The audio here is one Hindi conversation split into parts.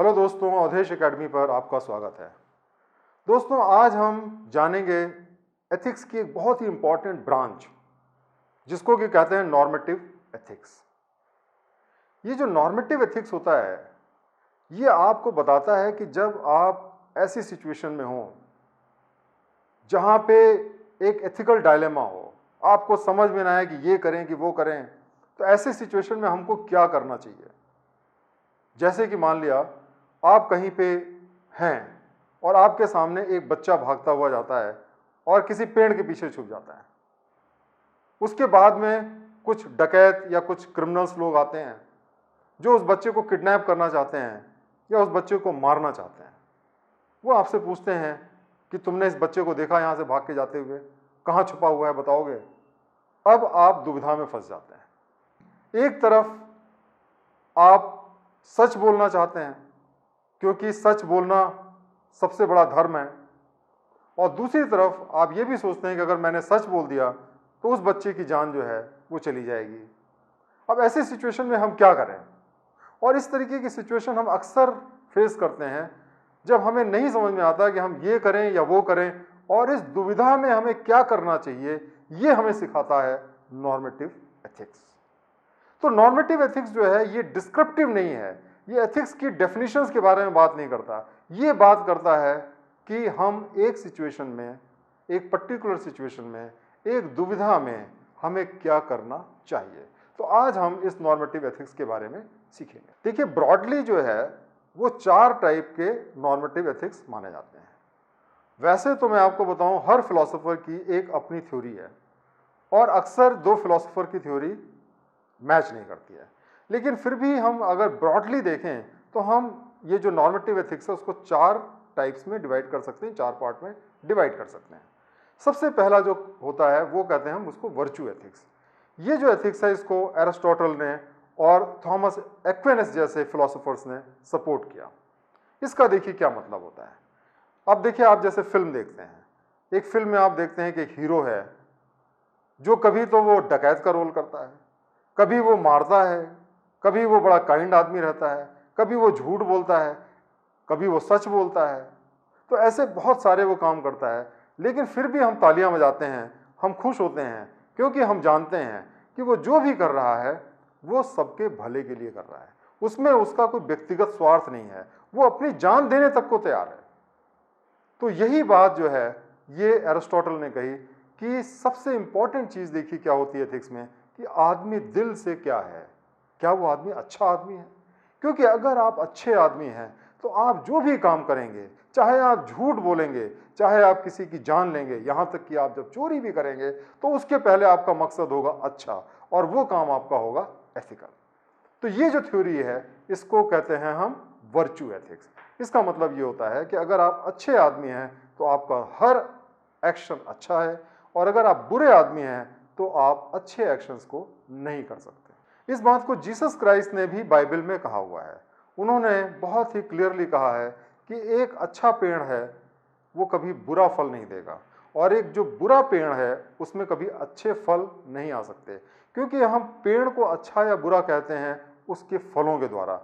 हेलो दोस्तों, अवधेश एकेडमी पर आपका स्वागत है। दोस्तों, आज हम जानेंगे एथिक्स की एक बहुत ही इंपॉर्टेंट ब्रांच जिसको कि कहते हैं नॉर्मेटिव एथिक्स। ये जो नॉर्मेटिव एथिक्स होता है ये आपको बताता है कि जब आप ऐसी सिचुएशन में हो जहाँ पे एक एथिकल डायलेमा हो, आपको समझ में ना आए कि ये करें कि वो करें, तो ऐसी सिचुएशन में हमको क्या करना चाहिए। जैसे कि मान लिया आप कहीं पे हैं और आपके सामने एक बच्चा भागता हुआ जाता है और किसी पेड़ के पीछे छुप जाता है। उसके बाद में कुछ डकैत या कुछ क्रिमिनल्स लोग आते हैं जो उस बच्चे को किडनैप करना चाहते हैं या उस बच्चे को मारना चाहते हैं। वो आपसे पूछते हैं कि तुमने इस बच्चे को देखा यहाँ से भाग के जाते हुए, कहाँ छुपा हुआ है बताओगे। अब आप दुविधा में फंस जाते हैं। एक तरफ आप सच बोलना चाहते हैं क्योंकि सच बोलना सबसे बड़ा धर्म है, और दूसरी तरफ आप ये भी सोचते हैं कि अगर मैंने सच बोल दिया तो उस बच्चे की जान जो है वो चली जाएगी। अब ऐसी सिचुएशन में हम क्या करें? और इस तरीके की सिचुएशन हम अक्सर फेस करते हैं जब हमें नहीं समझ में आता कि हम ये करें या वो करें, और इस दुविधा में हमें क्या करना चाहिए ये हमें सिखाता है नॉर्मेटिव एथिक्स। तो नॉर्मेटिव एथिक्स जो है ये डिस्क्रिप्टिव नहीं है, ये एथिक्स की डेफिनेशंस के बारे में बात नहीं करता। ये बात करता है कि हम एक सिचुएशन में, एक पर्टिकुलर सिचुएशन में, एक दुविधा में हमें क्या करना चाहिए। तो आज हम इस नॉर्मेटिव एथिक्स के बारे में सीखेंगे। देखिए, ब्रॉडली जो है वो 4 टाइप के नॉर्मेटिव एथिक्स माने जाते हैं। वैसे तो मैं आपको बताऊं, हर फिलोसोफर की एक अपनी थ्योरी है और अक्सर 2 फिलोसोफर की थ्योरी मैच नहीं करती है, लेकिन फिर भी हम अगर ब्रॉडली देखें तो हम ये जो नॉर्मेटिव एथिक्स है उसको 4 टाइप्स में डिवाइड कर सकते हैं, 4 पार्ट में डिवाइड कर सकते हैं। सबसे पहला जो होता है वो कहते हैं हम उसको वर्च्यू एथिक्स। ये जो एथिक्स है इसको एरिस्टोटल ने और थॉमस एक्विनस जैसे फिलोसोफर्स ने सपोर्ट किया। इसका देखिए क्या मतलब होता है। अब देखिए, आप जैसे फिल्म देखते हैं, एक फिल्म में आप देखते हैं कि एक हीरो है जो कभी तो वो डकैत का रोल करता है, कभी वो मारता है, कभी वो बड़ा काइंड आदमी रहता है, कभी वो झूठ बोलता है, कभी वो सच बोलता है। तो ऐसे बहुत सारे वो काम करता है, लेकिन फिर भी हम तालियां बजाते हैं, हम खुश होते हैं, क्योंकि हम जानते हैं कि वो जो भी कर रहा है वो सबके भले के लिए कर रहा है। उसमें उसका कोई व्यक्तिगत स्वार्थ नहीं है, वो अपनी जान देने तक को तैयार है। तो यही बात जो है ये एरिस्टोटल ने कही कि सबसे इंपॉर्टेंट चीज देखिए क्या होती है एथिक्स में, कि आदमी दिल से क्या है, क्या वो आदमी अच्छा आदमी है। क्योंकि अगर आप अच्छे आदमी हैं तो आप जो भी काम करेंगे, चाहे आप झूठ बोलेंगे, चाहे आप किसी की जान लेंगे, यहाँ तक कि आप जब चोरी भी करेंगे तो उसके पहले आपका मकसद होगा अच्छा, और वो काम आपका होगा एथिकल। तो ये जो थ्योरी है इसको कहते हैं हम वर्च्यू एथिक्स। इसका मतलब ये होता है कि अगर आप अच्छे आदमी हैं तो आपका हर एक्शन अच्छा है, और अगर आप बुरे आदमी हैं तो आप अच्छे एक्शंस को नहीं कर सकते। इस बात को जीसस क्राइस्ट ने भी बाइबल में कहा हुआ है। उन्होंने बहुत ही क्लियरली कहा है कि एक अच्छा पेड़ है वो कभी बुरा फल नहीं देगा, और एक जो बुरा पेड़ है उसमें कभी अच्छे फल नहीं आ सकते, क्योंकि हम पेड़ को अच्छा या बुरा कहते हैं उसके फलों के द्वारा।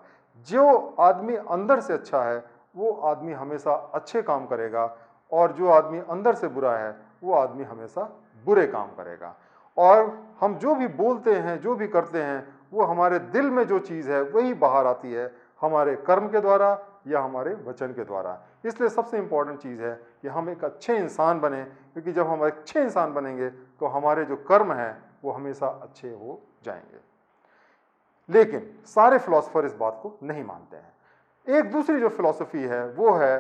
जो आदमी अंदर से अच्छा है वो आदमी हमेशा अच्छे काम करेगा, और जो आदमी अंदर से बुरा है वो आदमी हमेशा बुरे काम करेगा। और हम जो भी बोलते हैं, जो भी करते हैं, वो हमारे दिल में जो चीज़ है वही बाहर आती है, हमारे कर्म के द्वारा या हमारे वचन के द्वारा। इसलिए सबसे इंपॉर्टेंट चीज़ है कि हम एक अच्छे इंसान बने, क्योंकि जब हम अच्छे इंसान बनेंगे तो हमारे जो कर्म हैं वो हमेशा अच्छे हो जाएंगे। लेकिन सारे फिलोसोफर इस बात को नहीं मानते हैं। एक दूसरी जो फिलॉसफी है वो है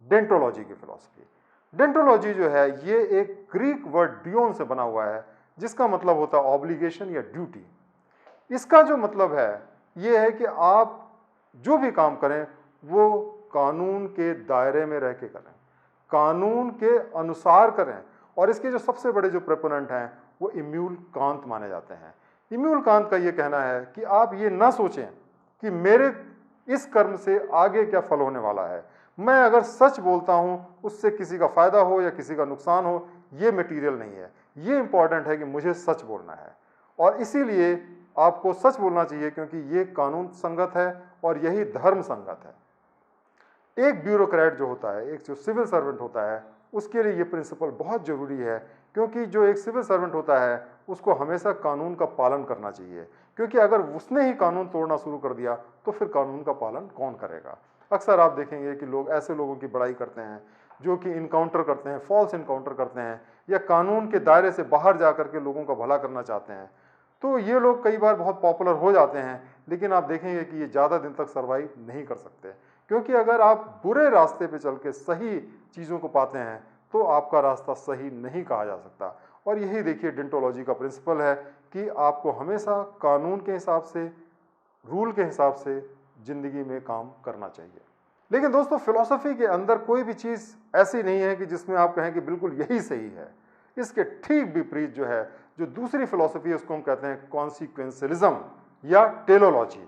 डेंटोलॉजी की फिलॉसफी। डेंटोलॉजी जो है ये एक ग्रीक वर्ड डियोन से बना हुआ है, जिसका मतलब होता है ऑब्लिगेशन या ड्यूटी। इसका जो मतलब है ये है कि आप जो भी काम करें वो कानून के दायरे में रह के करें, कानून के अनुसार करें। और इसके जो सबसे बड़े जो प्रोपोनेंट हैं वो इम्यूल कांत माने जाते हैं। इम्यूल कांत का ये कहना है कि आप ये ना सोचें कि मेरे इस कर्म से आगे क्या फल होने वाला है। मैं अगर सच बोलता हूं उससे किसी का फायदा हो या किसी का नुकसान हो, ये मटेरियल नहीं है। ये इंपॉर्टेंट है कि मुझे सच बोलना है, और इसीलिए आपको सच बोलना चाहिए, क्योंकि ये कानून संगत है और यही धर्म संगत है। एक ब्यूरोक्रेट जो होता है, एक जो सिविल सर्वेंट होता है, उसके लिए ये प्रिंसिपल बहुत ज़रूरी है, क्योंकि जो एक सिविल सर्वेंट होता है उसको हमेशा कानून का पालन करना चाहिए, क्योंकि अगर उसने ही कानून तोड़ना शुरू कर दिया तो फिर कानून का पालन कौन करेगा। अक्सर आप देखेंगे कि लोग ऐसे लोगों की बड़ाई करते हैं जो कि इनकाउंटर करते हैं, फॉल्स इनकाउंटर करते हैं, या कानून के दायरे से बाहर जा करके लोगों का भला करना चाहते हैं। तो ये लोग कई बार बहुत पॉपुलर हो जाते हैं, लेकिन आप देखेंगे कि ये ज़्यादा दिन तक सर्वाइव नहीं कर सकते, क्योंकि अगर आप बुरे रास्ते पे चल के सही चीज़ों को पाते हैं तो आपका रास्ता सही नहीं कहा जा सकता। और यही देखिए डेंटोलॉजी का प्रिंसिपल है कि आपको हमेशा कानून के हिसाब से, रूल के हिसाब से ज़िंदगी में काम करना चाहिए। लेकिन दोस्तों, फिलॉसफी के अंदर कोई भी चीज़ ऐसी नहीं है कि जिसमें आप कहें कि बिल्कुल यही सही है। इसके ठीक विपरीत जो है, जो दूसरी फिलॉसफी है, उसको हम कहते हैं कॉन्सिक्वेंशलिज्म या टेलोलॉजी।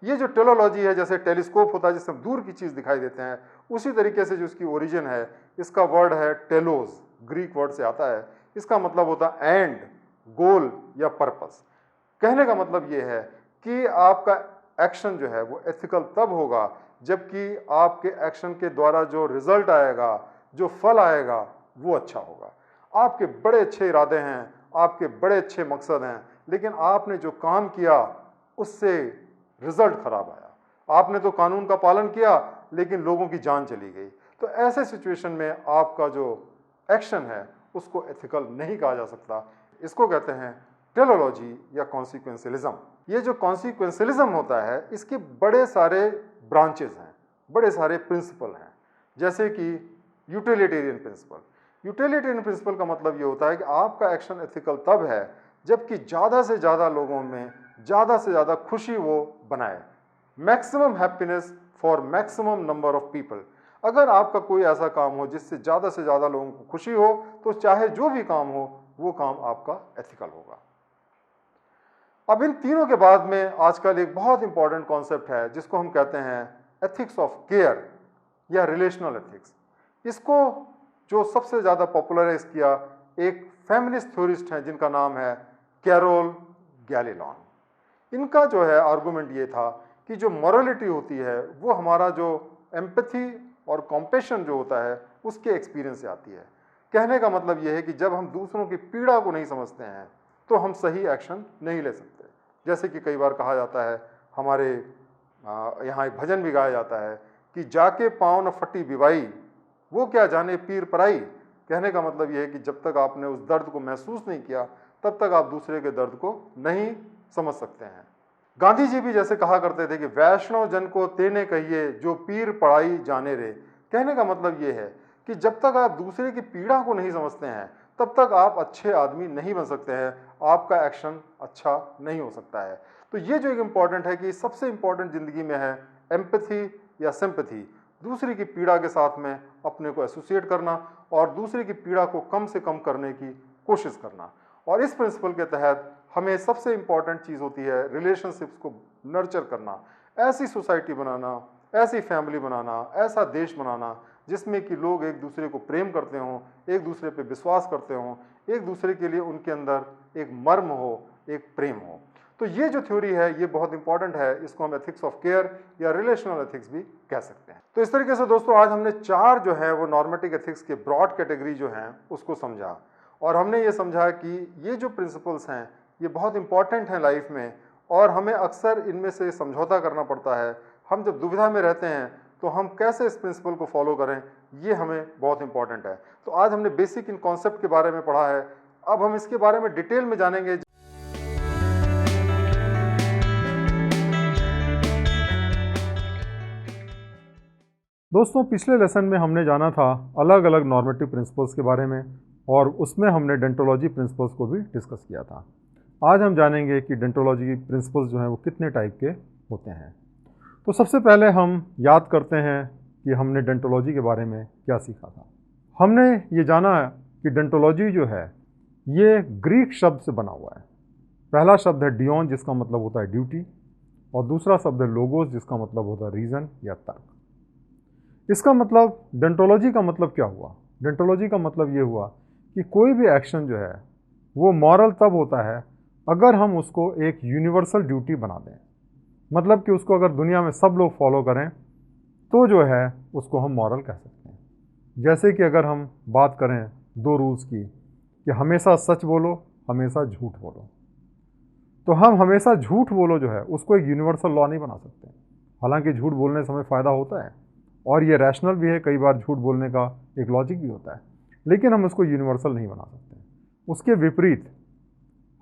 ये जो टेलोलॉजी है, जैसे टेलीस्कोप होता है जिससे हम दूर की चीज़ दिखाई देते हैं, उसी तरीके से जो इसकी ओरिजिन है, इसका वर्ड है टेलोस, ग्रीक वर्ड से आता है। इसका मतलब होता है एंड, गोल या पर्पस। कहने का मतलब ये है कि आपका एक्शन जो है वो एथिकल तब होगा जबकि आपके एक्शन के द्वारा जो रिजल्ट आएगा, जो फल आएगा, वो अच्छा होगा। आपके बड़े अच्छे इरादे हैं, आपके बड़े अच्छे मकसद हैं, लेकिन आपने जो काम किया उससे रिजल्ट खराब आया। आपने तो कानून का पालन किया लेकिन लोगों की जान चली गई। तो ऐसे सिचुएशन में आपका जो एक्शन है उसको एथिकल नहीं कहा जा सकता। इसको कहते हैं टेलोलॉजी या कॉन्सिक्वेंशलिज्म। ये जो कॉन्सिक्वेंशलिज्म होता है, इसके बड़े सारे ब्रांचेस हैं, बड़े सारे प्रिंसिपल हैं, जैसे कि यूटिलिटेरियन प्रिंसिपल। यूटिलिटेरियन प्रिंसिपल का मतलब ये होता है कि आपका एक्शन एथिकल तब है जबकि ज़्यादा से ज़्यादा लोगों में ज़्यादा से ज़्यादा खुशी वो बनाए। Maximum happiness for maximum number of people. अगर आपका कोई ऐसा काम हो जिससे ज़्यादा से ज़्यादा लोगों को खुशी हो, तो चाहे जो भी काम हो वो काम आपका एथिकल होगा। अब इन तीनों के बाद में आजकल एक बहुत इंपॉर्टेंट कॉन्सेप्ट है जिसको हम कहते हैं एथिक्स ऑफ केयर या रिलेशनल एथिक्स। इसको जो सबसे ज़्यादा पॉपुलराइज किया एक फेमिनिस्ट थ्योरिस्ट हैं जिनका नाम है कैरोल गैलीलॉन। इनका जो है आर्गुमेंट ये था कि जो मॉरलिटी होती है वो हमारा जो एम्पैथी और कॉम्पैशन जो होता है उसके एक्सपीरियंस से आती है। कहने का मतलब ये है कि जब हम दूसरों की पीड़ा को नहीं समझते हैं तो हम सही एक्शन नहीं ले सकते। जैसे कि कई बार कहा जाता है, हमारे यहाँ एक भजन भी गाया जाता है कि जाके पाँव न फटी बिवाई, वो क्या जाने पीर पराई। कहने का मतलब ये है कि जब तक आपने उस दर्द को महसूस नहीं किया तब तक आप दूसरे के दर्द को नहीं समझ सकते हैं। गांधी जी भी जैसे कहा करते थे कि वैष्णव जन को तेने कहिए जो पीर पड़ाई जाने रे। कहने का मतलब ये है कि जब तक आप दूसरे की पीड़ा को नहीं समझते हैं तब तक आप अच्छे आदमी नहीं बन सकते हैं, आपका एक्शन अच्छा नहीं हो सकता है। तो ये जो एक इम्पॉर्टेंट है कि सबसे इम्पॉर्टेंट ज़िंदगी में है एम्पैथी या सिंपैथी, दूसरे की पीड़ा के साथ में अपने को एसोसिएट करना और दूसरे की पीड़ा को कम से कम करने की कोशिश करना। और इस प्रिंसिपल के तहत हमें सबसे इम्पॉर्टेंट चीज़ होती है रिलेशनशिप्स को नर्चर करना, ऐसी सोसाइटी बनाना, ऐसी फैमिली बनाना, ऐसा देश बनाना जिसमें कि लोग एक दूसरे को प्रेम करते हों, एक दूसरे पे विश्वास करते हों, एक दूसरे के लिए उनके अंदर एक मर्म हो, एक प्रेम हो। तो ये जो थ्योरी है ये बहुत इंपॉर्टेंट है, इसको हम एथिक्स ऑफ केयर या रिलेशनल एथिक्स भी कह सकते हैं। तो इस तरीके से दोस्तों आज हमने 4 जो है वो नॉर्मेटिक एथिक्स के ब्रॉड कैटेगरी जो हैं उसको समझा, और हमने ये समझा कि ये जो प्रिंसिपल्स हैं ये बहुत इंपॉर्टेंट हैं लाइफ में, और हमें अक्सर इनमें से समझौता करना पड़ता है। हम जब दुविधा में रहते हैं तो हम कैसे इस प्रिंसिपल को फॉलो करें, ये हमें बहुत इंपॉर्टेंट है। तो आज हमने बेसिक इन कॉन्सेप्ट के बारे में पढ़ा है, अब हम इसके बारे में डिटेल में जानेंगे। दोस्तों पिछले लेसन में हमने जाना था अलग अलग नॉर्मेटिव प्रिंसिपल्स के बारे में, और उसमें हमने डेंटोलॉजी प्रिंसिपल्स को भी डिस्कस किया था। आज हम जानेंगे कि डेंटोलॉजी प्रिंसिपल्स जो हैं वो कितने टाइप के होते हैं। तो सबसे पहले हम याद करते हैं कि हमने डेंटोलॉजी के बारे में क्या सीखा था। हमने ये जाना कि डेंटोलॉजी जो है ये ग्रीक शब्द से बना हुआ है। पहला शब्द है डियोन जिसका मतलब होता है ड्यूटी, और दूसरा शब्द है लोगोस जिसका मतलब होता है रीज़न या तर्क। इसका मतलब डेंटोलॉजी का मतलब क्या हुआ? डेंटोलॉजी का मतलब ये हुआ कि कोई भी एक्शन जो है वो मॉरल तब होता है अगर हम उसको एक यूनिवर्सल ड्यूटी बना दें। मतलब कि उसको अगर दुनिया में सब लोग फॉलो करें तो जो है उसको हम मॉरल कह सकते हैं। जैसे कि अगर हम बात करें 2 रूल्स की कि हमेशा सच बोलो, हमेशा झूठ बोलो, तो हम हमेशा झूठ बोलो जो है उसको एक यूनिवर्सल लॉ नहीं बना सकते। हालांकि झूठ बोलने से हमें फ़ायदा होता है और ये रैशनल भी है, कई बार झूठ बोलने का एक लॉजिक भी होता है, लेकिन हम उसको यूनिवर्सल नहीं बना सकते। उसके विपरीत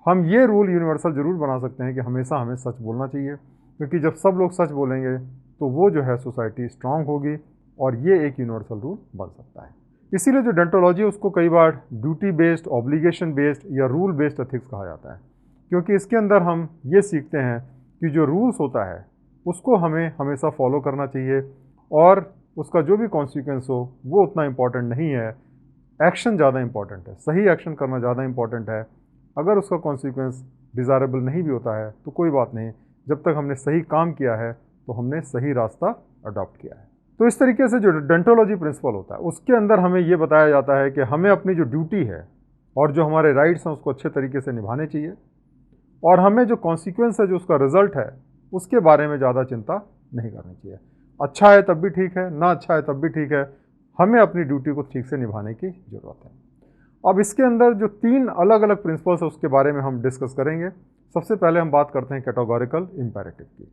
हम ये रूल यूनिवर्सल ज़रूर बना सकते हैं कि हमेशा हमें सच बोलना चाहिए, क्योंकि जब सब लोग सच बोलेंगे तो वो जो है सोसाइटी स्ट्रांग होगी और ये एक यूनिवर्सल रूल बन सकता है। इसीलिए जो डेंटोलॉजी है उसको कई बार ड्यूटी बेस्ड, ऑब्लिगेशन बेस्ड या रूल बेस्ड एथिक्स कहा जाता है, क्योंकि इसके अंदर हम ये सीखते हैं कि जो रूल्स होता है उसको हमें हमेशा फॉलो करना चाहिए और उसका जो भी कॉन्सिक्वेंस हो वो उतना इम्पॉर्टेंट नहीं है, एक्शन ज़्यादा इम्पॉर्टेंट है, सही एक्शन करना ज़्यादा इम्पॉर्टेंट है। अगर उसका कॉन्सिक्वेंस डिज़ायरेबल नहीं भी होता है तो कोई बात नहीं, जब तक हमने सही काम किया है तो हमने सही रास्ता अडॉप्ट किया है। तो इस तरीके से जो डेंटोलॉजी प्रिंसिपल होता है उसके अंदर हमें ये बताया जाता है कि हमें अपनी जो ड्यूटी है और जो हमारे राइट्स हैं उसको अच्छे तरीके से निभाने चाहिए और हमें जो कॉन्सिक्वेंस है, जो उसका रिजल्ट है, उसके बारे में ज़्यादा चिंता नहीं करनी चाहिए। अच्छा है तब भी ठीक है, ना अच्छा है तब भी ठीक है, हमें अपनी ड्यूटी को ठीक से निभाने की ज़रूरत है। अब इसके अंदर जो 3 अलग अलग प्रिंसिपल्स है उसके बारे में हम डिस्कस करेंगे। सबसे पहले हम बात करते हैं कैटेगोरिकल इम्पेरेटिव की।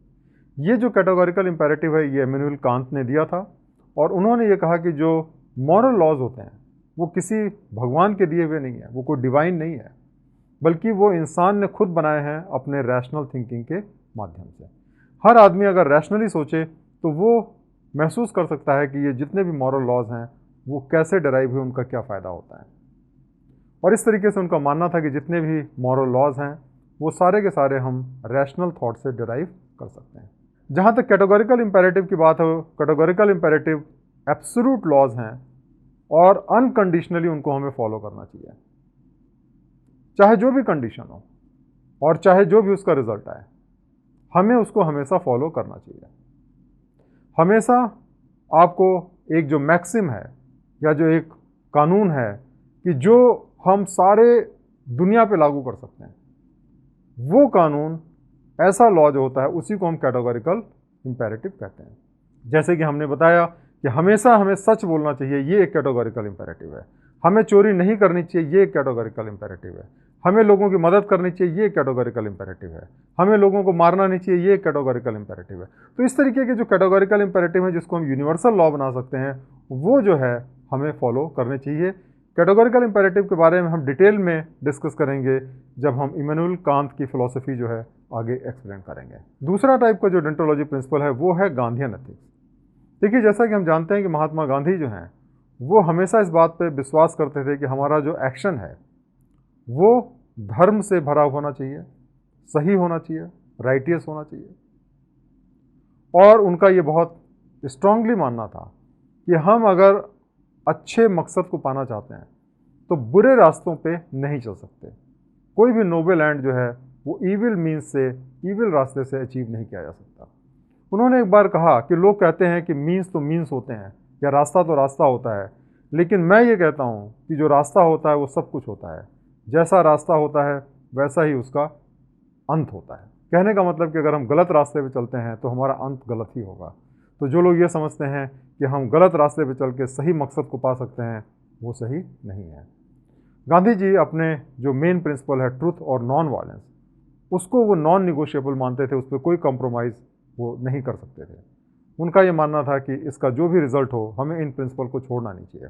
ये जो कैटेगोरिकल इम्पेरेटिव है ये इमैनुअल कांत ने दिया था और उन्होंने ये कहा कि जो मॉरल लॉज होते हैं वो किसी भगवान के दिए हुए नहीं है, वो कोई डिवाइन नहीं है, बल्कि वो इंसान ने खुद बनाए हैं अपने रैशनल थिंकिंग के माध्यम से। हर आदमी अगर रैशनली सोचे तो वो महसूस कर सकता है कि ये जितने भी मॉरल लॉज हैं वो कैसे डिराइव हुए, उनका क्या फ़ायदा होता है। और इस तरीके से उनका मानना था कि जितने भी मॉरल लॉज हैं वो सारे के सारे हम रैशनल थॉट से डिराइव कर सकते हैं। जहाँ तक कैटेगोरिकल इम्पेरेटिव की बात हो, कैटेगोरिकल इम्पेरेटिव एब्सोल्यूट लॉज हैं और अनकंडीशनली उनको हमें फॉलो करना चाहिए, चाहे जो भी कंडीशन हो और चाहे जो भी उसका रिजल्ट आए, हमें उसको हमेशा फॉलो करना चाहिए। हमेशा आपको एक जो मैक्सिम है या जो एक कानून है कि जो हम सारे दुनिया पे लागू कर सकते हैं, वो कानून, ऐसा लॉ जो होता है उसी को हम कैटेगोरिकल इम्पेरेटिव कहते हैं। जैसे कि हमने बताया कि हमेशा हमें सच बोलना चाहिए, ये एक कैटेगोरिकल इम्पेरेटिव है। हमें चोरी नहीं करनी चाहिए, ये एक कैटेगोरिकल इम्पेरेटिव है। हमें लोगों की मदद करनी चाहिए, ये एक कैटेगोरिकल इम्पेरेटिव है। हमें लोगों को मारना नहीं चाहिए, ये एक कैटेगोरिकल इम्पेरेटिव है। तो इस तरीके के जो कैटेगोरिकल इम्पेरेटिव है जिसको हम यूनिवर्सल लॉ बना सकते हैं, वो जो है हमें फॉलो करने चाहिए। कैटेगोरिकल इम्पेरेटिव के बारे में हम डिटेल में डिस्कस करेंगे जब हम इमैनुअल कांत की फिलॉसफी जो है आगे एक्सप्लेन करेंगे। दूसरा टाइप का जो डेंटोलॉजी प्रिंसिपल है वो है गांधीयन एथिक्स। देखिए, जैसा कि हम जानते हैं कि महात्मा गांधी जो हैं वो हमेशा इस बात पे विश्वास करते थे कि हमारा जो एक्शन है वो धर्म से भरा होना चाहिए, सही होना चाहिए, राइटियस होना चाहिए। और उनका ये बहुत स्ट्रांगली मानना था कि हम अगर अच्छे मकसद को पाना चाहते हैं तो बुरे रास्तों पे नहीं चल सकते। कोई भी नोबल एंड जो है वो ईविल मीन्स से, ईविल रास्ते से अचीव नहीं किया जा सकता। उन्होंने एक बार कहा कि लोग कहते हैं कि मीन्स तो मीन्स होते हैं या रास्ता तो रास्ता होता है, लेकिन मैं ये कहता हूँ कि जो रास्ता होता है वो सब कुछ होता है। जैसा रास्ता होता है वैसा ही उसका अंत होता है। कहने का मतलब कि अगर हम गलत रास्ते पे चलते हैं तो हमारा अंत गलत ही होगा। तो जो लोग ये समझते हैं कि हम गलत रास्ते पे चल के सही मकसद को पा सकते हैं, वो सही नहीं है। गांधी जी अपने जो मेन प्रिंसिपल है ट्रुथ और नॉन वायलेंस, उसको वो नॉन निगोशिएबल मानते थे, उस पर कोई कॉम्प्रोमाइज़ वो नहीं कर सकते थे। उनका ये मानना था कि इसका जो भी रिजल्ट हो हमें इन प्रिंसिपल को छोड़ना नहीं चाहिए।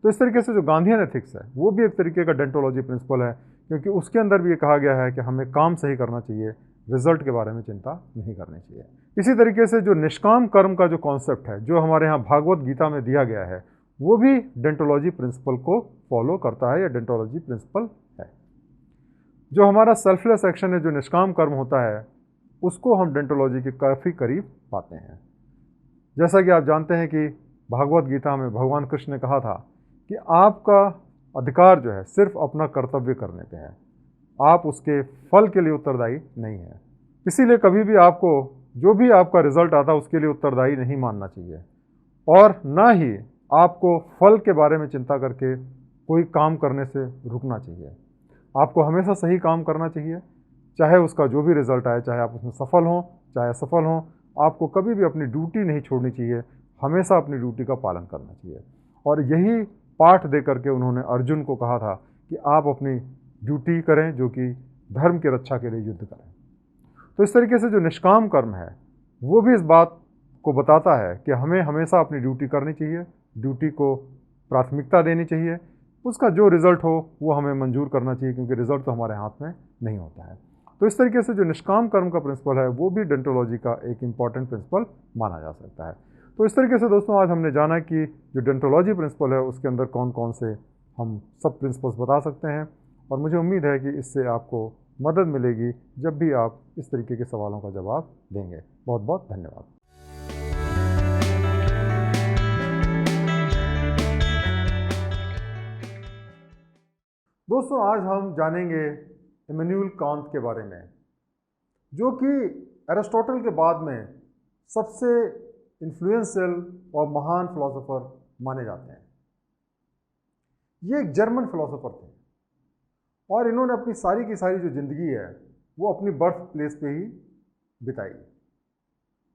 तो इस तरीके से जो गांधीयन एथिक्स है वो भी एक तरीके का डेंटोलॉजी प्रिंसिपल है, क्योंकि उसके अंदर भी ये कहा गया है कि हमें काम सही करना चाहिए, रिजल्ट के बारे में चिंता नहीं करनी चाहिए। इसी तरीके से जो निष्काम कर्म का जो कॉन्सेप्ट है जो हमारे यहाँ भागवत गीता में दिया गया है, वो भी डेंटोलॉजी प्रिंसिपल को फॉलो करता है या डेंटोलॉजी प्रिंसिपल है। जो हमारा सेल्फलेस एक्शन है, जो निष्काम कर्म होता है, उसको हम डेंटोलॉजी के काफ़ी करीब पाते हैं। जैसा कि आप जानते हैं कि भागवत गीता में भगवान कृष्ण ने कहा था कि आपका अधिकार जो है सिर्फ अपना कर्तव्य करने पे है, आप उसके फल के लिए उत्तरदायी नहीं है। इसीलिए कभी भी आपको जो भी आपका रिजल्ट आता है उसके लिए उत्तरदायी नहीं मानना चाहिए, और ना ही आपको फल के बारे में चिंता करके कोई काम करने से रुकना चाहिए। आपको हमेशा सही काम करना चाहिए, चाहे उसका जो भी रिजल्ट आए, चाहे आप उसमें सफल हों चाहे असफल हों, आपको कभी भी अपनी ड्यूटी नहीं छोड़नी चाहिए। हमेशा अपनी ड्यूटी का पालन करना चाहिए। और यही पाठ दे करके उन्होंने अर्जुन को कहा था कि आप अपनी ड्यूटी करें, जो कि धर्म की रक्षा के लिए युद्ध करें। तो इस तरीके से जो निष्काम कर्म है वो भी इस बात को बताता है कि हमें हमेशा अपनी ड्यूटी करनी चाहिए, ड्यूटी को प्राथमिकता देनी चाहिए, उसका जो रिज़ल्ट हो वो हमें मंजूर करना चाहिए, क्योंकि रिज़ल्ट तो हमारे हाथ में नहीं होता है। तो इस तरीके से जो निष्काम कर्म का प्रिंसिपल है वो भी डेंटोलॉजी का एक इम्पॉर्टेंट प्रिंसिपल माना जा सकता है। तो इस तरीके से दोस्तों आज हमने जाना कि जो डेंटोलॉजी प्रिंसिपल है उसके अंदर कौन कौन से हम सब प्रिंसिपल्स बता सकते हैं, और मुझे उम्मीद है कि इससे आपको मदद मिलेगी जब भी आप इस तरीके के सवालों का जवाब देंगे। बहुत बहुत धन्यवाद। दोस्तों आज हम जानेंगे इमैनुअल कांत के बारे में, जो कि एरिस्टोटल के बाद में सबसे इन्फ्लुएंशियल और महान फिलोसोफर माने जाते हैं। ये एक जर्मन फिलोसोफर थे और इन्होंने अपनी सारी की सारी जो ज़िंदगी है वो अपनी बर्थ प्लेस पे ही बिताई।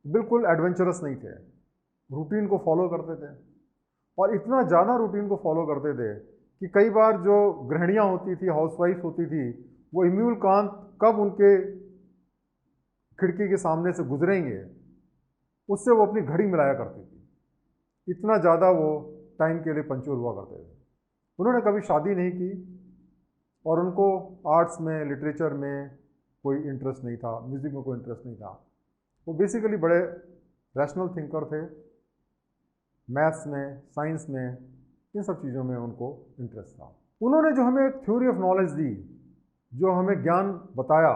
बिल्कुल एडवेंचरस नहीं थे, रूटीन को फॉलो करते थे, और इतना ज़्यादा रूटीन को फॉलो करते थे कि कई बार जो गृहिणियाँ होती थी, हाउसवाइफ होती थी, वो इमैनुअल कांत कब उनके खिड़की के सामने से गुजरेंगे उससे वो अपनी घड़ी मिलाया करती थी। इतना ज़्यादा वो टाइम के लिए पंक्चुअल हुआ करते थे। उन्होंने कभी शादी नहीं की और उनको आर्ट्स में, लिटरेचर में कोई इंटरेस्ट नहीं था, म्यूज़िक में कोई इंटरेस्ट नहीं था। वो बेसिकली बड़े रैशनल थिंकर थे, मैथ्स में, साइंस में, इन सब चीज़ों में उनको इंटरेस्ट था। उन्होंने जो हमें एक थ्योरी ऑफ नॉलेज दी, जो हमें ज्ञान बताया,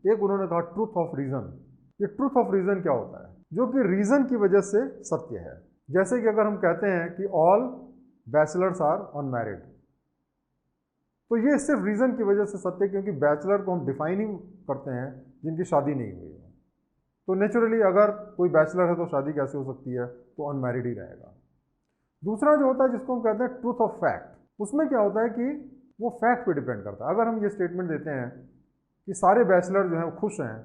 एक उन्होंने कहा ट्रूथ ऑफ रीज़न। ये ट्रूथ ऑफ रीज़न क्या होता है? जो कि रीज़न की वजह से सत्य है। जैसे कि अगर हम कहते हैं कि ऑल बैचलर्स आर अनमैरिड, तो ये सिर्फ रीज़न की वजह से सत्य है, क्योंकि बैचलर को हम डिफाइन ही करते हैं जिनकी शादी नहीं हुई है। तो नेचुरली अगर कोई बैचलर है तो शादी कैसे हो सकती है? तो अनमैरिड ही रहेगा। दूसरा जो होता है जिसको हम कहते हैं ट्रूथ ऑफ फैक्ट, उसमें क्या होता है कि वो फैक्ट पे डिपेंड करता है। अगर हम ये स्टेटमेंट देते हैं कि सारे बैचलर जो हैं वो खुश हैं,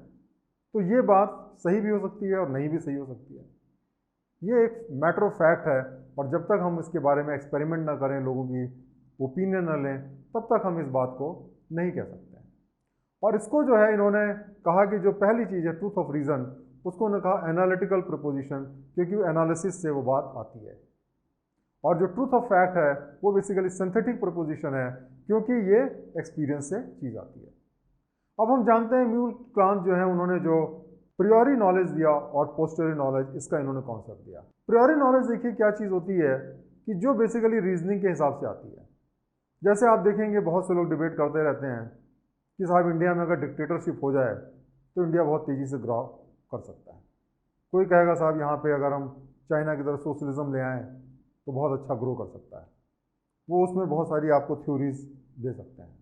तो ये बात सही भी हो सकती है और नहीं भी सही हो सकती है। ये एक मैटर ऑफ फैक्ट है, और जब तक हम इसके बारे में एक्सपेरिमेंट ना करें, लोगों की ओपिनियन ना लें, तब तक हम इस बात को नहीं कह सकते। और इसको जो है इन्होंने कहा कि जो पहली चीज़ है ट्रूथ ऑफ रीज़न, उसको उन्होंने कहा एनालिटिकल प्रोपोजिशन, क्योंकि एनालिसिस से वो बात आती है। और जो ट्रूथ ऑफ फैक्ट है वो बेसिकली सिंथेटिक प्रोपोजिशन है, क्योंकि ये एक्सपीरियंस से चीज़ आती है। अब हम जानते हैं इमैनुअल कांत जो है उन्होंने जो प्रियोरी नॉलेज दिया और पोस्टेरी नॉलेज, इसका इन्होंने कॉन्सेप्ट दिया। प्रियोरी नॉलेज देखिए क्या चीज़ होती है कि जो बेसिकली रीजनिंग के हिसाब से आती है। जैसे आप देखेंगे बहुत से लोग डिबेट करते रहते हैं कि साहब इंडिया में अगर डिक्टेटरशिप हो जाए तो इंडिया बहुत तेज़ी से ग्रो कर सकता है। कोई कहेगा साहब यहाँ पे अगर हम चाइना की तरफ सोशलिज्म ले आएँ तो बहुत अच्छा ग्रो कर सकता है। वो उसमें बहुत सारी आपको थ्योरीज दे सकते हैं।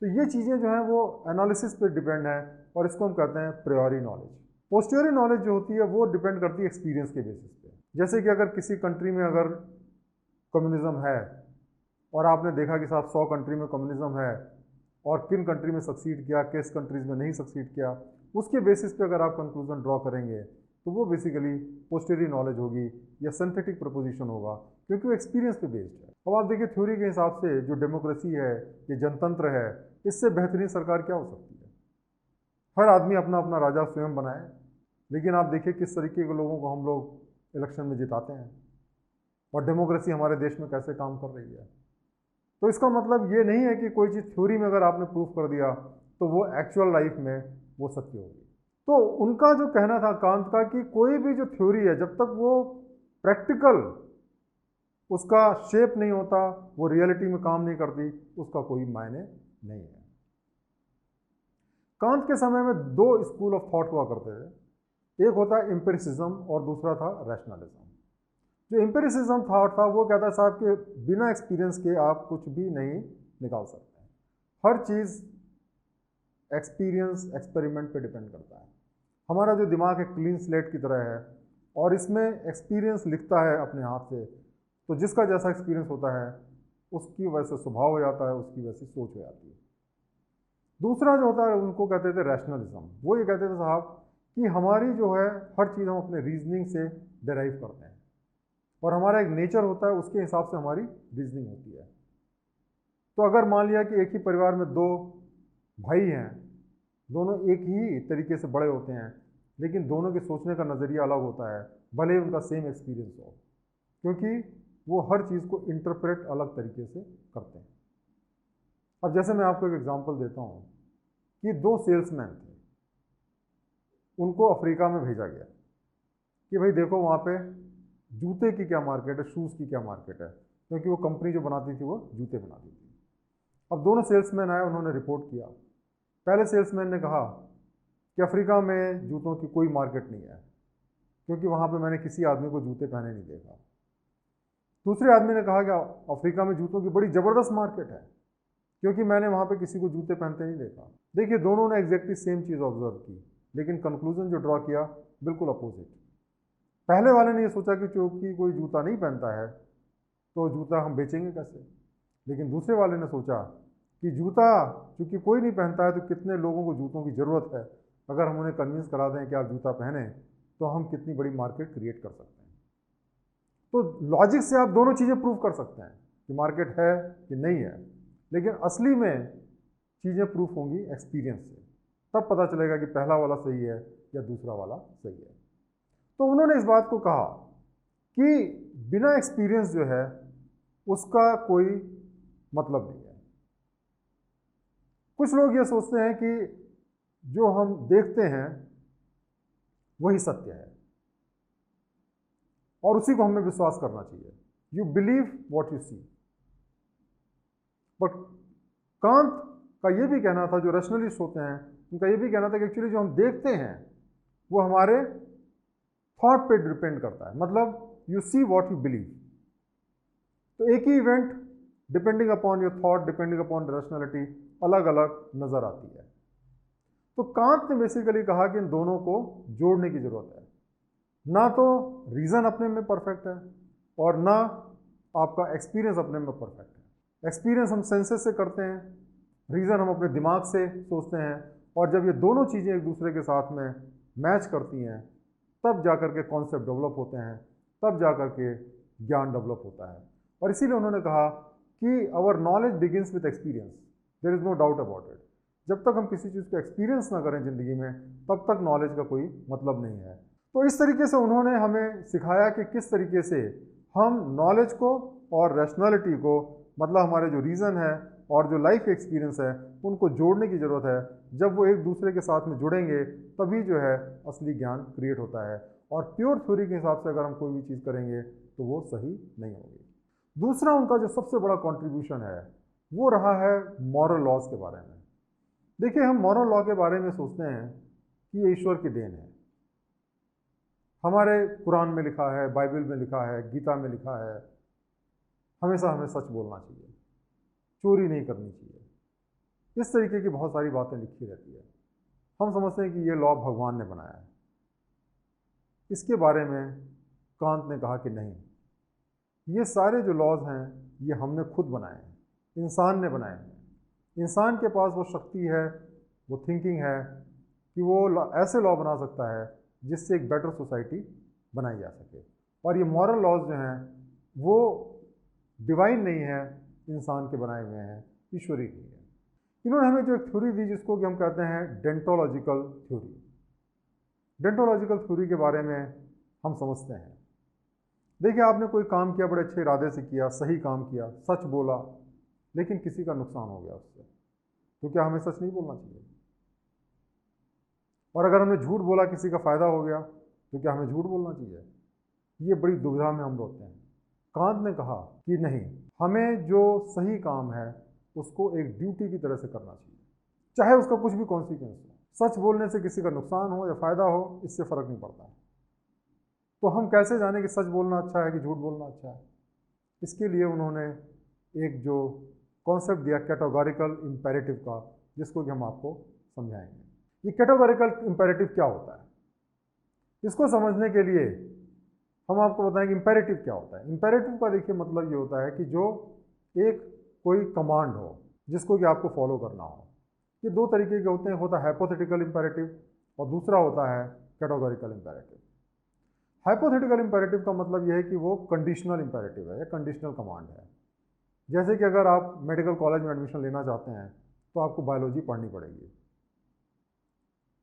तो ये चीज़ें जो हैं वो एनालिसिस पे डिपेंड है, और इसको हम कहते हैं प्रियोरी नॉलेज। पोस्टीरियर नॉलेज जो होती है वो डिपेंड करती है एक्सपीरियंस के बेसिस पे। जैसे कि अगर किसी कंट्री में अगर कम्युनिज्म है और आपने देखा कि साहब 100 कंट्री में कम्युनिज्म है और किन कंट्री में सक्सीड किया, किस कंट्रीज़ में नहीं सक्सीड किया, उसके बेसिस पे अगर आप कंक्लूजन ड्रॉ करेंगे तो वो बेसिकली पोस्टीरियर नॉलेज होगी या सिंथेटिक प्रोपोजिशन होगा, क्योंकि वो एक्सपीरियंस पे बेस्ड है। अब आप देखिए थ्योरी के हिसाब से जो डेमोक्रेसी है, ये जनतंत्र है, इससे बेहतरीन सरकार क्या हो सकती है? हर आदमी अपना अपना राजा स्वयं बनाए, लेकिन आप देखिए किस तरीके के लोगों को हम लोग इलेक्शन में जिताते हैं, और डेमोक्रेसी हमारे देश में कैसे काम कर रही है। तो इसका मतलब ये नहीं है कि कोई चीज़ थ्योरी में अगर आपने प्रूफ कर दिया तो वो एक्चुअल लाइफ में वो सत्य होगी। तो उनका जो कहना था कांत का कि कोई भी जो थ्योरी है जब तक वो प्रैक्टिकल उसका शेप नहीं होता, वो रियलिटी में काम नहीं करती, उसका कोई मायने नहीं है। कांत के समय में दो स्कूल ऑफ थॉट हुआ करते थे, एक होता है एम्पिरिसिज्म और दूसरा था रैशनलिज्म। जो एम्पिरिसिज्म थॉट था वो कहता है साहब कि बिना एक्सपीरियंस के आप कुछ भी नहीं निकाल सकते। हर चीज़ एक्सपीरियंस, एक्सपेरिमेंट पे डिपेंड करता है। हमारा जो दिमाग एक क्लीन स्लेट की तरह है और इसमें एक्सपीरियंस लिखता है अपने हाथ से, तो जिसका जैसा एक्सपीरियंस होता है उसकी वजह से स्वभाव हो जाता है, उसकी वजह से सोच हो जाती है। दूसरा जो होता है उनको कहते थे रैशनलिज्म। वो ये कहते थे साहब कि हमारी जो है हर चीज़ हम अपने रीजनिंग से डिराइव करते हैं। और हमारा एक नेचर होता है, उसके हिसाब से हमारी रीजनिंग होती है। तो अगर मान लिया कि एक ही परिवार में दो भाई हैं, दोनों एक ही तरीके से बड़े होते हैं, लेकिन दोनों के सोचने का नज़रिया अलग होता है, भले ही उनका सेम एक्सपीरियंस हो, क्योंकि वो हर चीज़ को इंटरप्रेट अलग तरीके से करते हैं। अब जैसे मैं आपको एक एग्जांपल देता हूँ कि दो सेल्समैन थे, उनको अफ्रीका में भेजा गया कि भाई देखो वहाँ पे जूते की क्या मार्केट है, शूज़ की क्या मार्केट है, क्योंकि वो कंपनी जो बनाती थी वो जूते बनाती थी। अब दोनों सेल्समैन आए, उन्होंने रिपोर्ट किया। पहले सेल्समैन ने कहा कि अफ्रीका में जूतों की कोई मार्केट नहीं है, क्योंकि वहाँ पे मैंने किसी आदमी को जूते पहने नहीं देखा। दूसरे आदमी ने कहा कि अफ्रीका में जूतों की बड़ी ज़बरदस्त मार्केट है, क्योंकि मैंने वहाँ पे किसी को जूते पहनते नहीं देखा। देखिए, दोनों ने एग्जैक्टली सेम चीज़ ऑब्जर्व की, लेकिन कंक्लूजन जो ड्रॉ किया बिल्कुल अपोजिट। पहले वाले ने ये सोचा कि क्योंकि कोई जूता नहीं पहनता है तो जूता हम बेचेंगे कैसे, लेकिन दूसरे वाले ने सोचा कि जूता चूँकि कोई नहीं पहनता है तो कितने लोगों को जूतों की ज़रूरत है, अगर हम उन्हें कन्विंस करा दें कि आप जूता पहने तो हम कितनी बड़ी मार्केट क्रिएट कर सकते हैं। तो लॉजिक से आप दोनों चीज़ें प्रूव कर सकते हैं कि मार्केट है कि नहीं है, लेकिन असली में चीज़ें प्रूफ होंगी एक्सपीरियंस से। तब पता चलेगा कि पहला वाला सही है या दूसरा वाला सही है। तो उन्होंने इस बात को कहा कि बिना एक्सपीरियंस जो है उसका कोई मतलब नहीं है। कुछ लोग ये सोचते हैं कि जो हम देखते हैं वही सत्य है और उसी को हमें विश्वास करना चाहिए। You believe what you see. But Kant का ये भी कहना था, जो रैशनलिस्ट होते हैं उनका ये भी कहना था कि एक्चुअली जो हम देखते हैं वो हमारे थॉट पे डिपेंड करता है, मतलब you see what you believe. तो एक ही event depending upon your thought, depending upon rationality अलग अलग नजर आती है। तो कांत ने बेसिकली कहा कि इन दोनों को जोड़ने की जरूरत है। ना तो रीजन अपने में परफेक्ट है और ना आपका एक्सपीरियंस अपने में परफेक्ट है। एक्सपीरियंस हम सेंसेस से करते हैं, रीजन हम अपने दिमाग से सोचते हैं, और जब ये दोनों चीज़ें एक दूसरे के साथ में मैच करती हैं तब जाकर के कॉन्सेप्ट डेवलप होते हैं, तब जाकर के ज्ञान डेवलप होता है। और इसीलिए उन्होंने कहा कि our knowledge begins with experience, there is no doubt about it. जब तक हम किसी चीज़ को एक्सपीरियंस ना करें ज़िंदगी में, तब तक नॉलेज का कोई मतलब नहीं है। तो इस तरीके से उन्होंने हमें सिखाया कि किस तरीके से हम नॉलेज को और रैशनैलिटी को, मतलब हमारे जो रीज़न है और जो लाइफ एक्सपीरियंस है, उनको जोड़ने की ज़रूरत है। जब वो एक दूसरे के साथ में जुड़ेंगे तभी जो है असली ज्ञान क्रिएट होता है। और प्योर थ्योरी के हिसाब से अगर हम कोई भी चीज़ करेंगे तो वो सही नहीं होगी। दूसरा उनका जो सबसे बड़ा कॉन्ट्रीब्यूशन है वो रहा है मॉरल लॉज के बारे में। देखिए, हम मॉरल लॉ के बारे में सोचते हैं कि ये ईश्वर की देन है। हमारे कुरान में लिखा है, बाइबल में लिखा है, गीता में लिखा है, हमेशा हमें सच बोलना चाहिए, चोरी नहीं करनी चाहिए, इस तरीके की बहुत सारी बातें लिखी रहती है। हम समझते हैं कि ये लॉ भगवान ने बनाया है। इसके बारे में कांत ने कहा कि नहीं, ये सारे जो लॉज हैं ये हमने खुद बनाए हैं, इंसान ने बनाए हैं। इंसान के पास वो शक्ति है, वो थिंकिंग है कि वो ऐसे लॉ बना सकता है जिससे एक बेटर सोसाइटी बनाई जा सके। और ये मॉरल लॉज जो हैं वो डिवाइन नहीं है, इंसान के बनाए हुए हैं, ईश्वरी नहीं है। इन्होंने हमें जो एक थ्योरी दी जिसको कि हम कहते हैं डेंटोलॉजिकल थ्योरी। डेंटोलॉजिकल थ्योरी के बारे में हम समझते हैं, देखिए आपने कोई काम किया, बड़े अच्छे इरादे से किया, सही काम किया, सच बोला, लेकिन किसी का नुकसान हो गया उससे, तो क्या हमें सच नहीं बोलना चाहिए? और अगर हमने झूठ बोला, किसी का फ़ायदा हो गया, तो क्या हमें झूठ बोलना चाहिए? ये बड़ी दुविधा में हम होते हैं। कांत ने कहा कि नहीं, हमें जो सही काम है उसको एक ड्यूटी की तरह से करना चाहिए, चाहे उसका कुछ भी कॉन्सिक्वेंस हो। सच बोलने से किसी का नुकसान हो या फ़ायदा हो, इससे फ़र्क नहीं पड़ता है। तो हम कैसे जाने कि सच बोलना अच्छा है कि झूठ बोलना अच्छा है? इसके लिए उन्होंने एक जो कॉन्सेप्ट दिया कैटेगोरिकल इंपेरेटिव का, जिसको कि हम आपको समझाएंगे। ये कैटेगोरिकल इंपेरेटिव क्या होता है, इसको समझने के लिए हम आपको बताएंगे इंपेरेटिव क्या होता है। इंपेरेटिव का देखिए मतलब ये होता है कि जो एक कोई कमांड हो जिसको कि आपको फॉलो करना हो। ये दो तरीके के होते हैं, होता है हाइपोथेटिकल इंपेरेटिव और दूसरा होता है कैटेगोरिकल इंपेरेटिव। हाइपोथेटिकल इंपेरेटिव का मतलब यह है कि वो कंडीशनल इंपेरेटिव है या कंडीशनल कमांड है। जैसे कि अगर आप मेडिकल कॉलेज में एडमिशन लेना चाहते हैं तो आपको बायोलॉजी पढ़नी पड़ेगी,